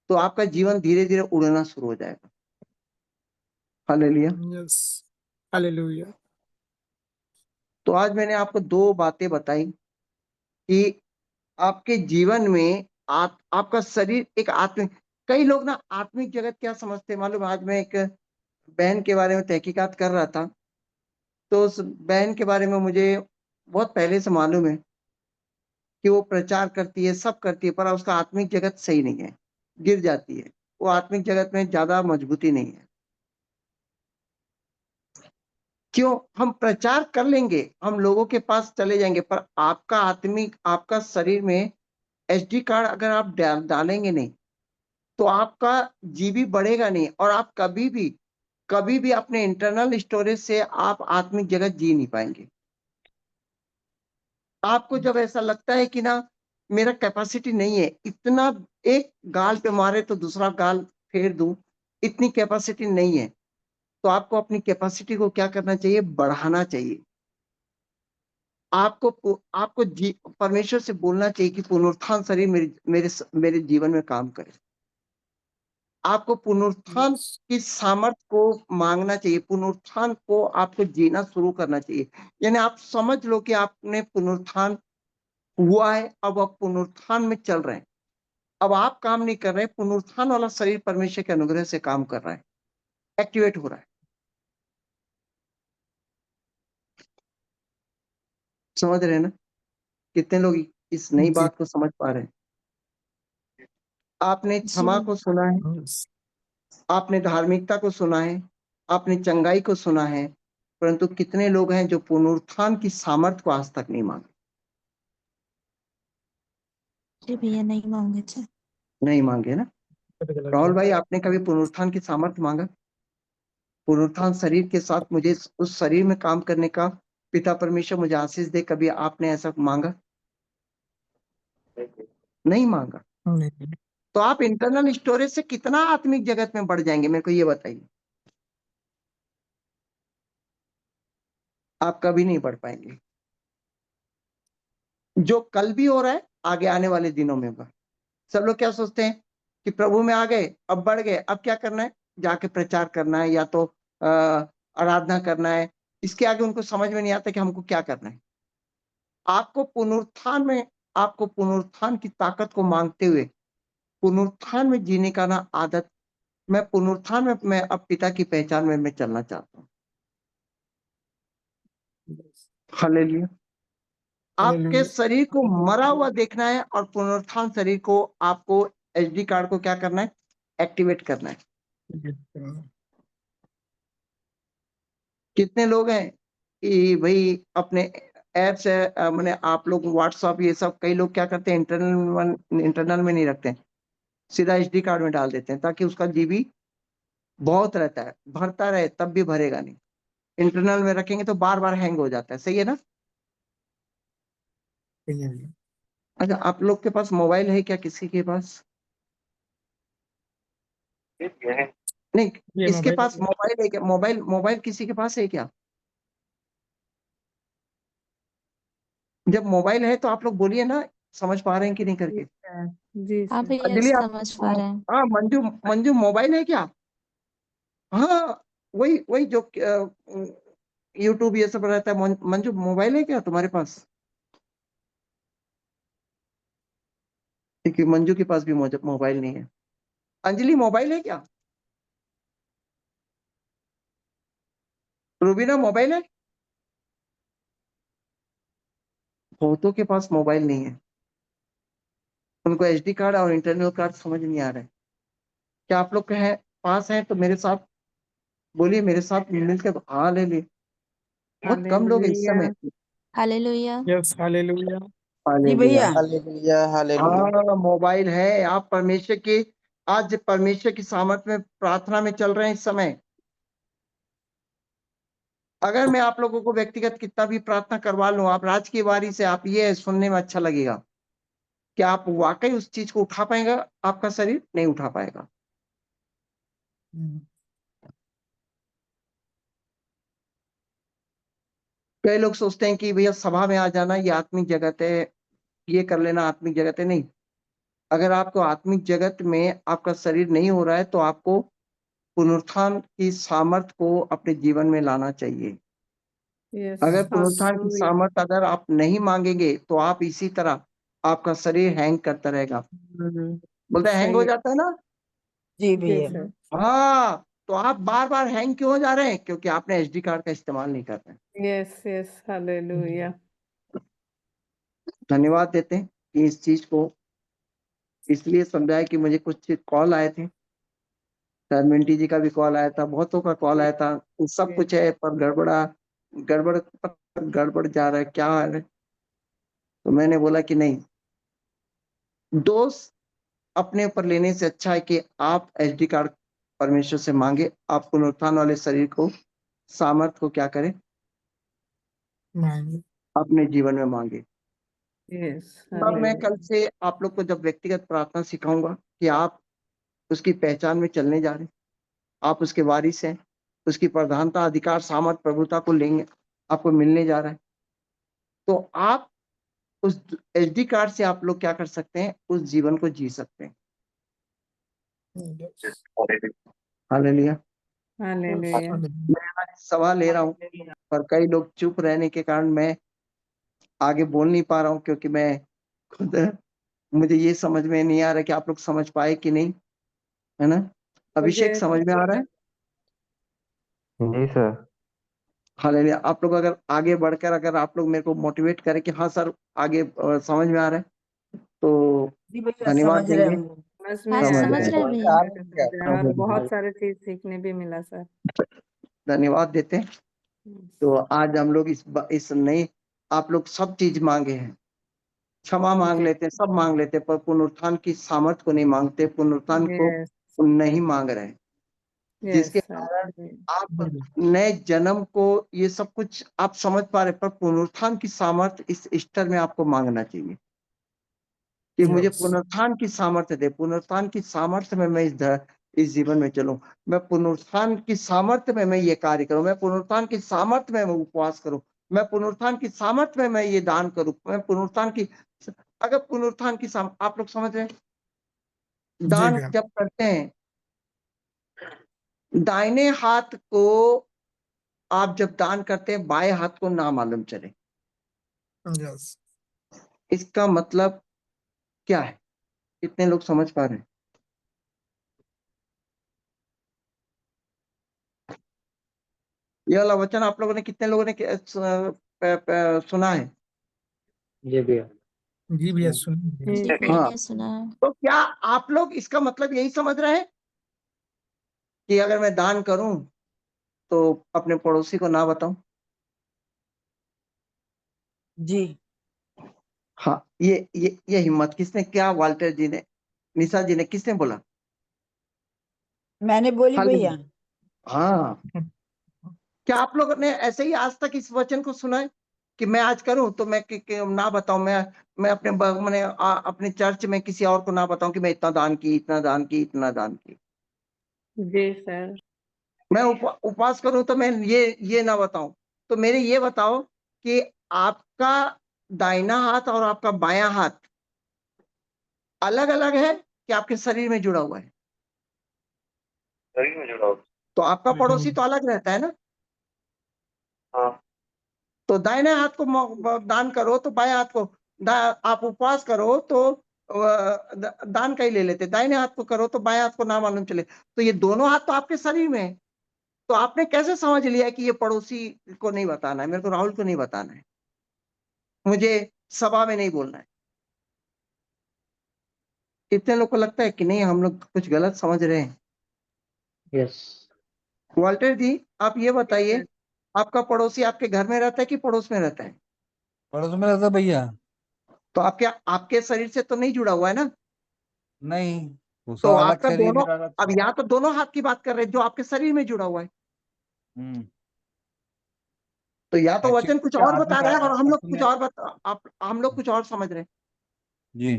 तो आपका जीवन धीरे धीरे उड़ना शुरू हो जाएगा। हालेलुया। यस। हालेलुया। तो आज मैंने आपको दो बातें बताई कि आपके जीवन में आपका शरीर एक आत्मिक, कई लोग ना आत्मिक जगत क्या समझते हैं मालूम है? आज मैं एक बहन के बारे में तहकीकात कर रहा था, तो उस बहन के बारे में मुझे बहुत पहले से मालूम है कि वो प्रचार करती है, सब करती है, पर उसका आत्मिक जगत सही नहीं है, गिर जाती है। वो आत्मिक जगत में ज्यादा मजबूती नहीं है। क्यों? हम प्रचार कर लेंगे, हम लोगों के पास चले जाएंगे, पर आपका शरीर में एसडी कार्ड अगर आप डालेंगे नहीं, तो आपका जीबी बढ़ेगा नहीं, और आप कभी भी अपने इंटरनल स्टोरेज से आप आत्मिक जगत जी नहीं पाएंगे। आपको जब ऐसा लगता है कि ना मेरा कैपेसिटी नहीं है, इतना एक गाल पे मारे तो दूसरा गाल फेर दूं, इतनी कैपेसिटी नहीं है, तो आपको अपनी कैपेसिटी को क्या करना चाहिए? बढ़ाना चाहिए। आपको परमेश्वर से बोलना चाहिए कि पुनरुत्थान शरीर मेरे जीवन में काम करे। आपको पुनरुत्थान की सामर्थ्य को मांगना चाहिए, पुनरुत्थान को आपको जीना शुरू करना चाहिए। यानी आप समझ लो कि आपने पुनरुत्थान हुआ है, अब आप पुनरुत्थान में चल रहे हैं। अब आप काम नहीं कर रहे, पुनरुत्थान वाला शरीर परमेश्वर के अनुग्रह से काम कर रहा है, एक्टिवेट हो रहा है। समझ रहे हैं ना? कितने लोग इस नई जी। बात को समझ पा रहे हैं? आपने जी। क्षमा को सुना है, आपने धार्मिकता को सुना है, आपने चंगाई को सुना है, परंतु कितने लोग हैं जो पुनरुत्थान की सामर्थ्य को आज तक नहीं मांगे? जी भैया नहीं मांगे थे। नहीं मांगे ना? राहुल भाई, आपने कभी पुनरुत्थान की सामर्थ्य मांगा? पुनरुत्थान शरीर के साथ मुझे उस शरीर में काम करने का पिता परमेश्वर मुझे आशीष दे, कभी आपने ऐसा मांगा? नहीं मांगा। नहीं। तो आप इंटरनल स्टोरेज से कितना आत्मिक जगत में बढ़ जाएंगे, मेरे को ये बताइए। आप कभी नहीं बढ़ पाएंगे। जो कल भी हो रहा है आगे आने वाले दिनों में होगा। सब लोग क्या सोचते हैं कि प्रभु में आ गए, अब बढ़ गए, अब क्या करना है? जाके प्रचार करना है या तो आराधना करना है। इसके आगे उनको समझ में नहीं आता कि हमको क्या करना है। आपको पुनरुत्थान की ताकत को मांगते हुए पुनरुत्थान में जीने का ना आदत, मैं पुनरुत्थान में मैं अब पिता की पहचान में मैं चलना चाहता हूँ। हालेलुया। आपके हालेलुया। शरीर को मरा हुआ देखना है, और पुनरुत्थान शरीर को आपको एसडी कार्ड को क्या करना है? एक्टिवेट करना है। कितने लोग हैं कि भाई अपने ऐप से मैंने आप लोग व्हाट्सएप ये सब, कई लोग क्या करते हैं इंटरनल में नहीं रखते हैं, सीधा एसडी कार्ड में डाल देते हैं ताकि उसका जीबी बहुत रहता है, भरता रहे तब भी भरेगा नहीं। इंटरनल में रखेंगे तो बार बार हैंग हो जाता है, सही है ना? सही है भैया। अच्छा, आप लोग के पास मोबाइल है क्या, किसी के पास? ये है। नहीं, ये इसके मोबाइल पास मोबाइल है क्या? मोबाइल मोबाइल किसी के पास है क्या? जब मोबाइल है तो आप लोग बोलिए ना, समझ पा रहे हैं कि नहीं जी करके। सर, जी हाँ सर। भैया अंजलि, आप, समझ पा रहे हैं। हाँ, मंजू मंजू मोबाइल है क्या? हाँ, वही वही जो यूट्यूब ये सब रहता है। मंजू मोबाइल है क्या तुम्हारे पास? क्योंकि मंजू के पास भी मोबाइल नहीं है। अंजलि, मोबाइल है क्या? रूबीना, मोबाइल है? बहुतों के पास मोबाइल नहीं है, उनको एचडी कार्ड और इंटरनल कार्ड समझ नहीं आ रहा है। क्या आप लोग के हैं, पास हैं तो मेरे साथ बोलिए, मेरे साथ मिलकर हाँ ले लिए। बहुत कम लोग हैं इस हालेलुया। समय। हालेलुया। Yes hallelujah. जी हालेलुया। भैया। Hallelujah hallelujah. हाँ, मोबाइल है। आप परमेश्वर की, आज परमेश्वर की सामर्थ में प्रार्थना में चल रहे हैं इस समय। अगर मैं आप लोगों को व्यक्तिगत कितना भी प्रार्थना करवा लूं, आप राज की बारी से, आप ये सुनने में अच्छा लगेगा कि आप वाकई उस चीज को उठा पाएगा? आपका शरीर नहीं उठा पाएगा। हम्म, कई लोग सोचते हैं कि भैया सभा में आ जाना ये आत्मिक जगत है, ये कर लेना आत्मिक जगत है। नहीं, अगर आपको आत्मिक जगत में आपका शरीर नहीं हो रहा है तो आपको पुनरुत्थान की सामर्थ को अपने जीवन में लाना चाहिए। यस। अगर पुनरुत्थान की हालेलुया। सामर्थ अगर आप नहीं मांगेंगे तो आप इसी तरह, आपका शरीर हैंग करता रहेगा। बोलते हैं हैंग सही हो है। जाता है ना? जी जी भैया। सर। हाँ, तो आप बार बार हैंग क्यों हो जा रहे हैं? क्योंकि आपने एचडी कार्ड का इस्तेमाल नहीं कर रहे हैं। Yes yes, hallelujah. धन्यवाद देते हैं कि इस चीज को इसलिए समझाया कि मुझे कुछ कॉल आए थे, शायद मिंटी जी का भी कॉल आया था, बहुतों का कॉल आया था, सब कुछ है पर गड़बड़ गड़बड़ जा रहा है, क्या है? तो मैंने बोला कि नहीं, दोष अपने ऊपर लेने से अच्छा है कि आप एचडी कार्ड परमेश्वर से मांगे, आप पुनरुत्थान वाले शरीर को, सामर्थ को क्या करें, मांगे। अपने जीवन में मांगे। यस तब मैं कल हालेलुया। से आप लोग को जब व्यक्तिगत प्रार्थना सिखाऊंगा कि आप उसकी पहचान में चलने जा रहे हैं, आप उसके वारिस हैं, उसकी प्रधानता, अधिकार, सामर्थ, प्रभुता को लेंगे, आपको मिलने जा रहा है। तो आप उस एचडी कार्ड से आप लोग क्या कर सकते हैं, उस जीवन को जी सकते हैं। Yes hallelujah. हालेलुया। मैं आज सवाल ले रहा हूँ, पर कई लोग चुप रहने के कारण मैं आगे बोल नहीं पा रहा हूँ, क्योंकि मैं खुद, मुझे ये समझ में नहीं आ रहा कि आप लोग समझ पाए कि नहीं, है ना? अभिषेक, मुझे समझ में आ रहा है? जी सर। हालेलुया। आप लोग अगर आगे बढ़कर अगर आप लोग मेरे को मोटिवेट करें कि हाँ सर आगे समझ में आ रहा है, तो जी भैया धन्यवाद समझ रहे हैं देंगे। हम लोग। समझ हाँ में आ समझ रहा है। रहे हैं बहुत भैया। अच्छे से समझ रहे हैं और बहुत सारे चीज सीखने भी मिला सर। धन्यवाद देते हैं। तो आज हम लोग इस नई, आप लोग सब चीज मांगे हैं, क्षमा मांग जी। लेते हैं, सब मांग लेते हैं, पर पुनरुत्थान की सामर्थ को नहीं मांगते, पुनरुत्थान को यस नहीं मांग रहे हैं, यस जिसके सर। कारण आप नए जन्म को, ये सब कुछ आप समझ पा रहे, पर पुनरुत्थान की सामर्थ इस ईस्टर में आपको मांगना चाहिए कि मुझे यस पुनरुत्थान की सामर्थ्य दे, पुनरुत्थान की सामर्थ्य में मैं इस जीवन में चलूं, मैं पुनरुत्थान की सामर्थ्य में मैं ये कार्य करूं, मैं पुनरुत्थान की सामर्थ्य में मैं उपवास करूं, मैं पुनरुत्थान की सामर्थ्य में मैं ये दान करूं, मैं पुनरुत्थान की, अगर पुनरुत्थान की आप लोग समझ रहे हैं, जी दान भैया। जब करते हैं, दाहिने हाथ को आप जब दान करते हैं, बाएं हाथ को ना मालूम चले, यस इसका मतलब क्या है? कितने लोग समझ पा रहे हैं? ये वाला वचन आप लोगों ने, कितने लोगों ने सुना है? जी भैया। जी भैया सुनिए। जी हाँ, भैया सुना है। तो क्या आप लोग इसका मतलब यही समझ रहे हैं कि अगर मैं दान करूं तो अपने पड़ोसी को ना बताऊं? जी। हाँ, ये हिम्मत किसने, क्या वाल्टर जी ने, निशा जी ने, किसने बोला? मैंने बोली भैया। हालेलुया। हाँ, क्या आप लोगों ने ऐसे ही आज तक इस वचन को सुना है कि मैं आज करूं तो मैं ना बताऊं, मैं अपने मैंने अपने चर्च में किसी और को ना बताऊं कि मैं इतना दान की, इतना दान की, इतना दान की। जी सर। मैं उपवास करूं तो मैं ये ना बताऊं। तो मेरे ये बताओ कि आपका दाहिना हाथ और आपका बायां हाथ अलग अलग है कि आपके शरीर में जुड़ा हुआ है? शरीर में जुड़ा हो। तो आपका पड़ोसी तो अलग रहता है ना। हाँ। तो दाहिने हाथ को दान करो तो बाएं हाथ को आप उपवास करो तो दान का ही ले लेते, दाहिने हाथ को करो तो बाएं हाथ को ना मालूम चले। तो ये दोनों हाथ तो आपके शरीर में है। तो आपने कैसे समझ लिया कि ये पड़ोसी को नहीं बताना है, मेरे को राहुल को नहीं बताना है, मुझे सभा में नहीं बोलना है? कितने लोग को लगता है कि नहीं हम लोग कुछ गलत समझ रहे हैं? यस। वॉल्टर जी, आप ये बताइए, आपका पड़ोसी आपके घर में रहता है कि पड़ोस में रहता है? पड़ोस में रहता भैया। तो आपके आपके शरीर से तो नहीं जुड़ा हुआ है ना। नहीं, तो दूसरा अलग आपका शरीर दोनों, मेरा अलग अब यहाँ तो दोनों हाथ की बात कर रहे हैं जो आपके शरीर में जुड़ा हुआ है। हम्म। तो या तो वचन कुछ एक्चुअली और आदमी बता का रहा है और हम लोग एक्चुअली कुछ और हम लोग कुछ और समझ रहे हैं। जी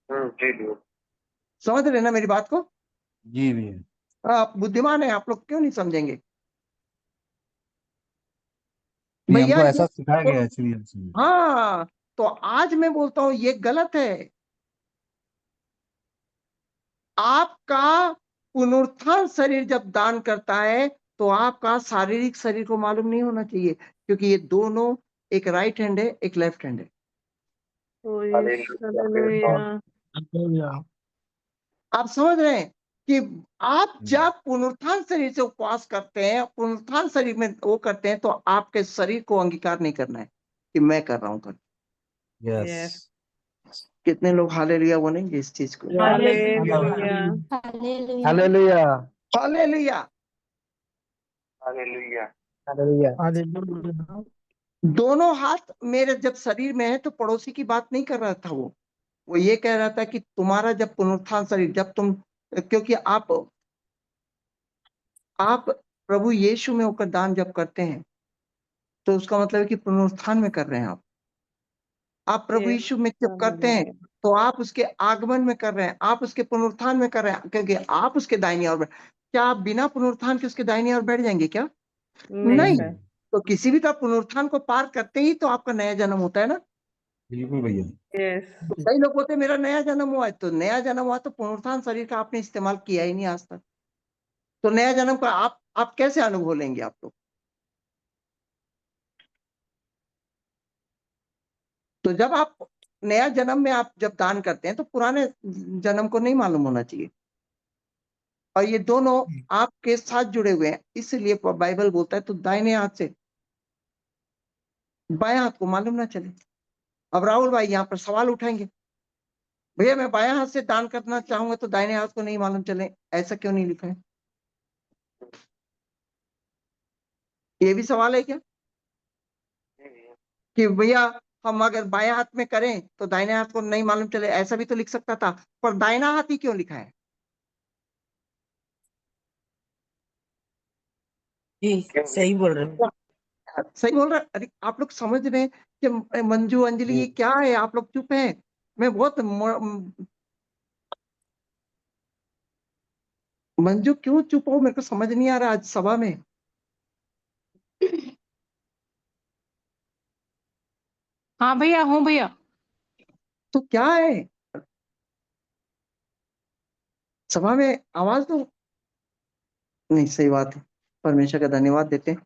जी जी। समझ रहे हैं ना मेरी बात को? जी भैया। आप बुद्धिमान है, आप लोग क्यों नहीं समझेंगे? नहीं, भैया हमको ये ऐसा सिखाया तो, गया है इसलिए। हाँ, तो आज मैं बोलता हूं ये गलत है। आपका पुनरुत्थान शरीर जब दान करता है तो आपका शारीरिक शरीर को मालूम नहीं होना चाहिए, क्योंकि ये दोनों, एक राइट हैंड है एक लेफ्ट हैंड है। हालेलुया। आप समझ रहे हैं कि आप हम्म। जब पुनरुत्थान शरीर से उपवास करते हैं, पुनरुत्थान शरीर में वो करते हैं, तो आपके शरीर को अंगीकार नहीं करना है कि मैं कर रहा हूं कर। यस। कितने लोग हालेलुया बोलेंगे इस चीज को? Hallelujah. Hallelujah. Hallelujah. Hallelujah. Hallelujah. Hallelujah. Hallelujah. दोनों हाथ मेरे जब शरीर में है तो पड़ोसी की बात नहीं कर रहा था। वो ये कह रहा था कि तुम्हारा जब पुनरुत्थान शरीर, जब तुम, क्योंकि आप प्रभु यीशु में होकर दान जब करते हैं तो उसका मतलब है कि पुनरुत्थान में कर रहे हैं आप प्रभु यीशु में जब करते हैं तो आप उसके आगमन में कर रहे हैं, आप उसके पुनरुत्थान में कर रहे हैं, क्योंकि आप उसके दाहिनी ओर क्या आप बिना पुनरुत्थान के उसके दाहिनी ओर बैठ जाएंगे क्या? नहीं। सर। तो किसी भी तरह पुनरुत्थान को पार करते ही तो आपका नया जन्म होता है ना। बिल्कुल भैया। यस। तो कई लोग बोलते हैं मेरा नया जन्म हुआ है, तो नया जन्म हुआ तो पुनरुत्थान शरीर का आपने इस्तेमाल किया ही नहीं आज तक। तो नया जन्म का आप कैसे अनुभव लेंगे आप लोग? तो जब आप नया जन्म में आप जब दान करते हैं तो पुराने जन्म को नहीं मालूम होना चाहिए। और ये दोनों आपके साथ जुड़े हुए हैं, इसलिए बाइबल बोलता है तो दाहिने हाथ से बाएं हाथ को मालूम ना चले। अब राहुल भाई यहाँ पर सवाल उठाएंगे, भैया मैं बाएं हाथ से दान करना चाहूंगा तो दाहिने हाथ को नहीं मालूम चले, ऐसा क्यों नहीं लिखा है? ये भी सवाल है क्या कि भैया हम अगर बाएं हाथ में करें तो दाहिने हाथ को नहीं मालूम चले, ऐसा भी तो लिख सकता था, पर दाहिना हाथ ही क्यों लिखा है? जी सही बोल रहे हो। सही बोल रहा है। अरे आप लोग समझ रहे हैं कि मंजू अंजलि ये क्या है? आप लोग चुप हैं। मैं बहुत मंजू क्यों चुप हो, मेरे को समझ नहीं आ रहा आज सभा में। हाँ भैया, हूँ भैया। तो क्या है सभा में आवाज तो नहीं? सही बात है, परमेश्वर का धन्यवाद देते हैं।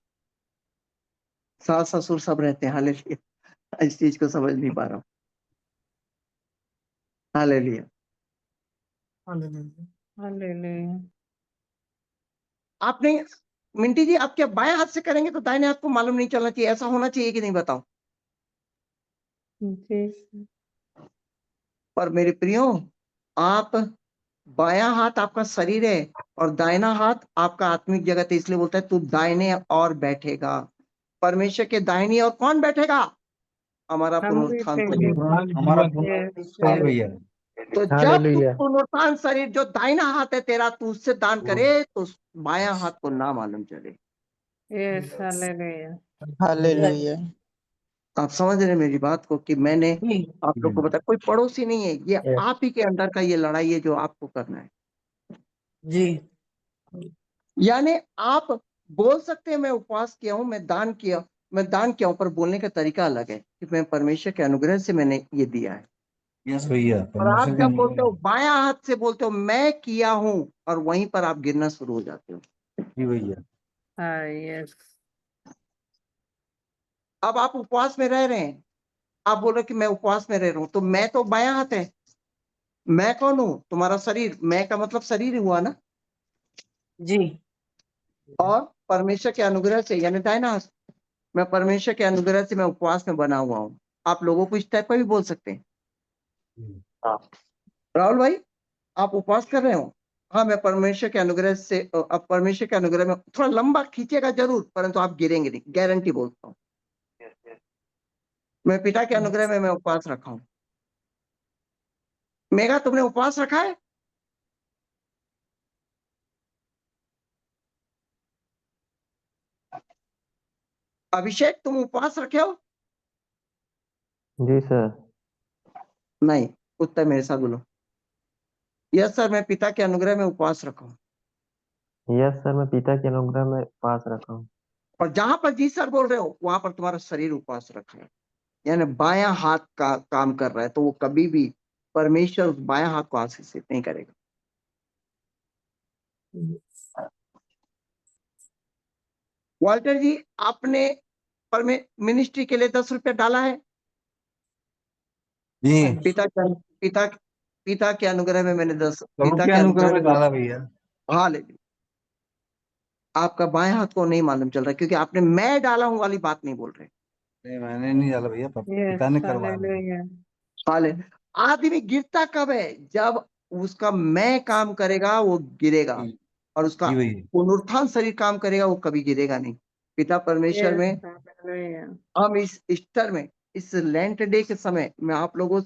सास ससुर सब रहते हैं, हालेलुया। इस चीज को समझ नहीं पा रहा हूँ। हालेलुया। हालेलुया। हालेलुया। आपने, मिंटी जी, आप क्या बाएं हाथ से करेंगे तो दाहिने हाथ को मालूम नहीं चलना चाहिए, ऐसा होना चाहिए कि नहीं बताओ? जी सर। पर मेरे प्रियो, आप, बायां हाथ आपका शरीर है और दाहिना हाथ आपका आत्मिक जगत है, इसलिए बोलता है तू दाहिने और बैठेगा। परमेश्वर के दाहिनी और कौन बैठेगा? हमारा हम पुनरुत्थान बैठेंगे। शरीर। हमारा यस सही सर। भैया। तो जब तू हालेलुया। पुनरुत्थान शरीर जो दाहिना हाथ है तेरा, तू उससे दान करे तो बायां हाथ को ना मालूम चले। Yes, hallelujah. हालेलुया। आप समझ रहे हैं मेरी बात को कि मैंने जी आप लोग को बताया, कोई पड़ोसी नहीं है, ये Yes. आप ही के अंदर का ये लड़ाई है जो आपको करना है। जी यानी आप बोल सकते हैं मैं उपवास किया हूं, मैं दान किया हूं, पर बोलने का तरीका अलग है कि मैं परमेश्वर के अनुग्रह से मैंने ये दिया है। यस भैया, और आप परमेश्वर के जब बोलते हो अनुग्रह। बायां हाथ से बोलते हो मैं किया हूं, और वहीं पर आप गिरना शुरू हो जाते हो। जी भैया। Yes. अब आप उपवास में रह रहे हैं, आप बोल रहे हो कि मैं उपवास में रह रहा हूं, तो मैं तो बायां हाथ है, मैं कौन हूं? तुम्हारा शरीर। मैं का मतलब शरीर ही हुआ ना। जी और परमेश्वर के अनुग्रह से यानी दाहिना हाथ, मैं परमेश्वर के अनुग्रह से मैं उपवास में बना हुआ हूं। आप लोगों को इस टाइप का भी बोल सकते हैं। राहुल भाई, आप उपवास कर रहे हो? हाँ, मैं परमेश्वर के अनुग्रह से, अब परमेश्वर के अनुग्रह में थोड़ा लंबा खींचेगा जरूर, परंतु आप गिरेंगे नहीं, गारंटी बोलता हूँ। मैं पिता के अनुग्रह में मैं उपवास रखा हूं। मेघा, तुमने उपवास रखा है? अभिषेक, तुम उपवास रखे हो? जी सर। नहीं, उत्तर मेरे साथ बोलो। यस सर, मैं पिता के अनुग्रह में उपवास रखा हूं। यस सर, मैं पिता के अनुग्रह में पास रखा हूँ। और जहां पर जी सर बोल रहे हो वहां पर तुम्हारा शरीर उपवास रखा है, यानी बायां हाथ का काम कर रहा है, तो वो कभी भी परमेश्वर उस बायां हाथ को आशीषित नहीं करेगा। वॉल्टर जी, आपने मिनिस्ट्री के लिए 10 रुपया डाला है? जी, पिता पिता के अनुग्रह में मैंने 10 प्रभु पिता के के अनुग्रह अनुग्रह में में। डाला भैया। हाँ, लेकिन आपका बाएं हाथ को नहीं मालूम चल रहा, क्योंकि आपने मैं डाला हूं वाली बात नहीं बोल रहे। नहीं, मैंने नहीं डाला भैया, Yes, पिता ने करवाया मुझे। hallelujah. हाले आदमी गिरता कब है? जब उसका मैं काम करेगा वो गिरेगा, जी और उसका जी भैया। पुनरुत्थान शरीर काम करेगा वो कभी गिरेगा नहीं। पिता परमेश्वर Yes, में hallelujah. हम इस ईस्टर में, इस लेंट डे के समय मैं आप लोगों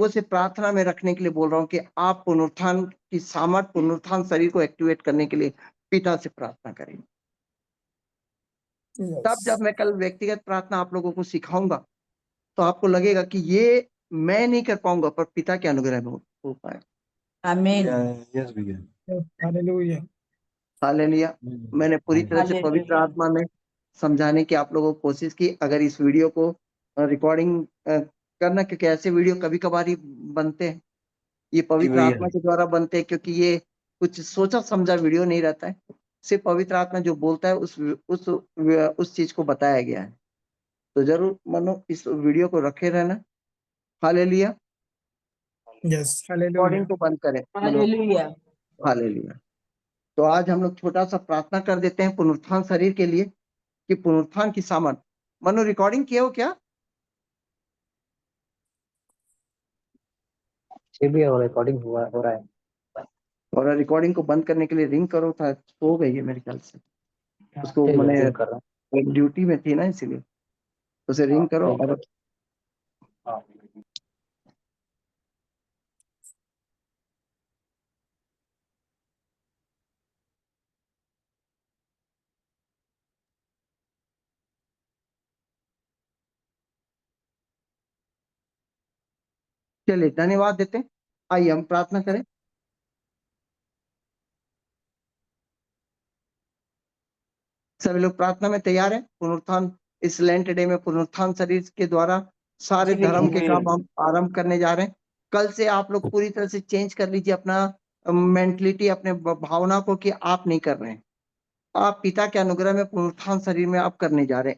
से प्रार्थना में रखने के लिए बोल रहा हूं कि आप पुनरुत्थान की सामर्थ, पुनरुत्थान शरीर को एक्टिवेट करने के लिए पिता से प्रार्थना करें। तब जब मैं कल व्यक्तिगत प्रार्थना आप लोगों को सिखाऊंगा तो आपको लगेगा कि ये मैं नहीं कर पाऊंगा, पर पिता के अनुग्रह में हो पाए। आमीन यस भैया। हालेलुया। हालेलुया। मैंने पूरी तरह से पवित्र हालेलुया आत्मा में समझाने की आप लोगों को कोशिश की। अगर इस वीडियो को रिकॉर्डिंग करना, क्योंकि ऐसे वीडियो कभी कभार ही बनते हैं, ये जी पवित्र भैया। आत्मा के द्वारा बनते हैं, क्योंकि ये कुछ सोचा समझा वीडियो नहीं रहता है। सिर्फ पवित्र आत्मा जो बोलता है उस चीज को बताया गया है। तो जरूर मनो इस वीडियो को रखे रहना। हालेलुया। Yes, hallelujah. रिकॉर्डिंग को बंद करें मनो। Hallelujah hallelujah. तो आज हम लोग छोटा सा प्रार्थना कर देते हैं पुनरुत्थान शरीर के लिए, कि पुनरुत्थान की सामर्थ। मनो, रिकॉर्डिंग किए हो क्या? ये भी रिकॉर्डिंग हो रहा है। और रिकॉर्डिंग को बंद करने के लिए रिंग करो था, हो गई है मेरे ख्याल से। उसको ठीक है, मैंने रिंग कर रहा हूँ। ड्यूटी में थी ना, इसीलिए उसे रिंग करो। ठीक है। और चलिए, धन्यवाद देते हैं। आइए हम प्रार्थना करें। सभी लोग प्रार्थना में तैयार हैं? पुनरुत्थान, इस लेंट डे में पुनरुत्थान शरीर के द्वारा सारे जी भैया। धर्म के काम हम आरंभ करने जा रहे हैं। कल से आप लोग पूरी तरह से चेंज कर लीजिए अपना मेंटलिटी, अपने भावना को, कि आप नहीं कर रहे हैं, आप पिता के अनुग्रह में पुनरुत्थान शरीर में आप करने जा रहे हैं।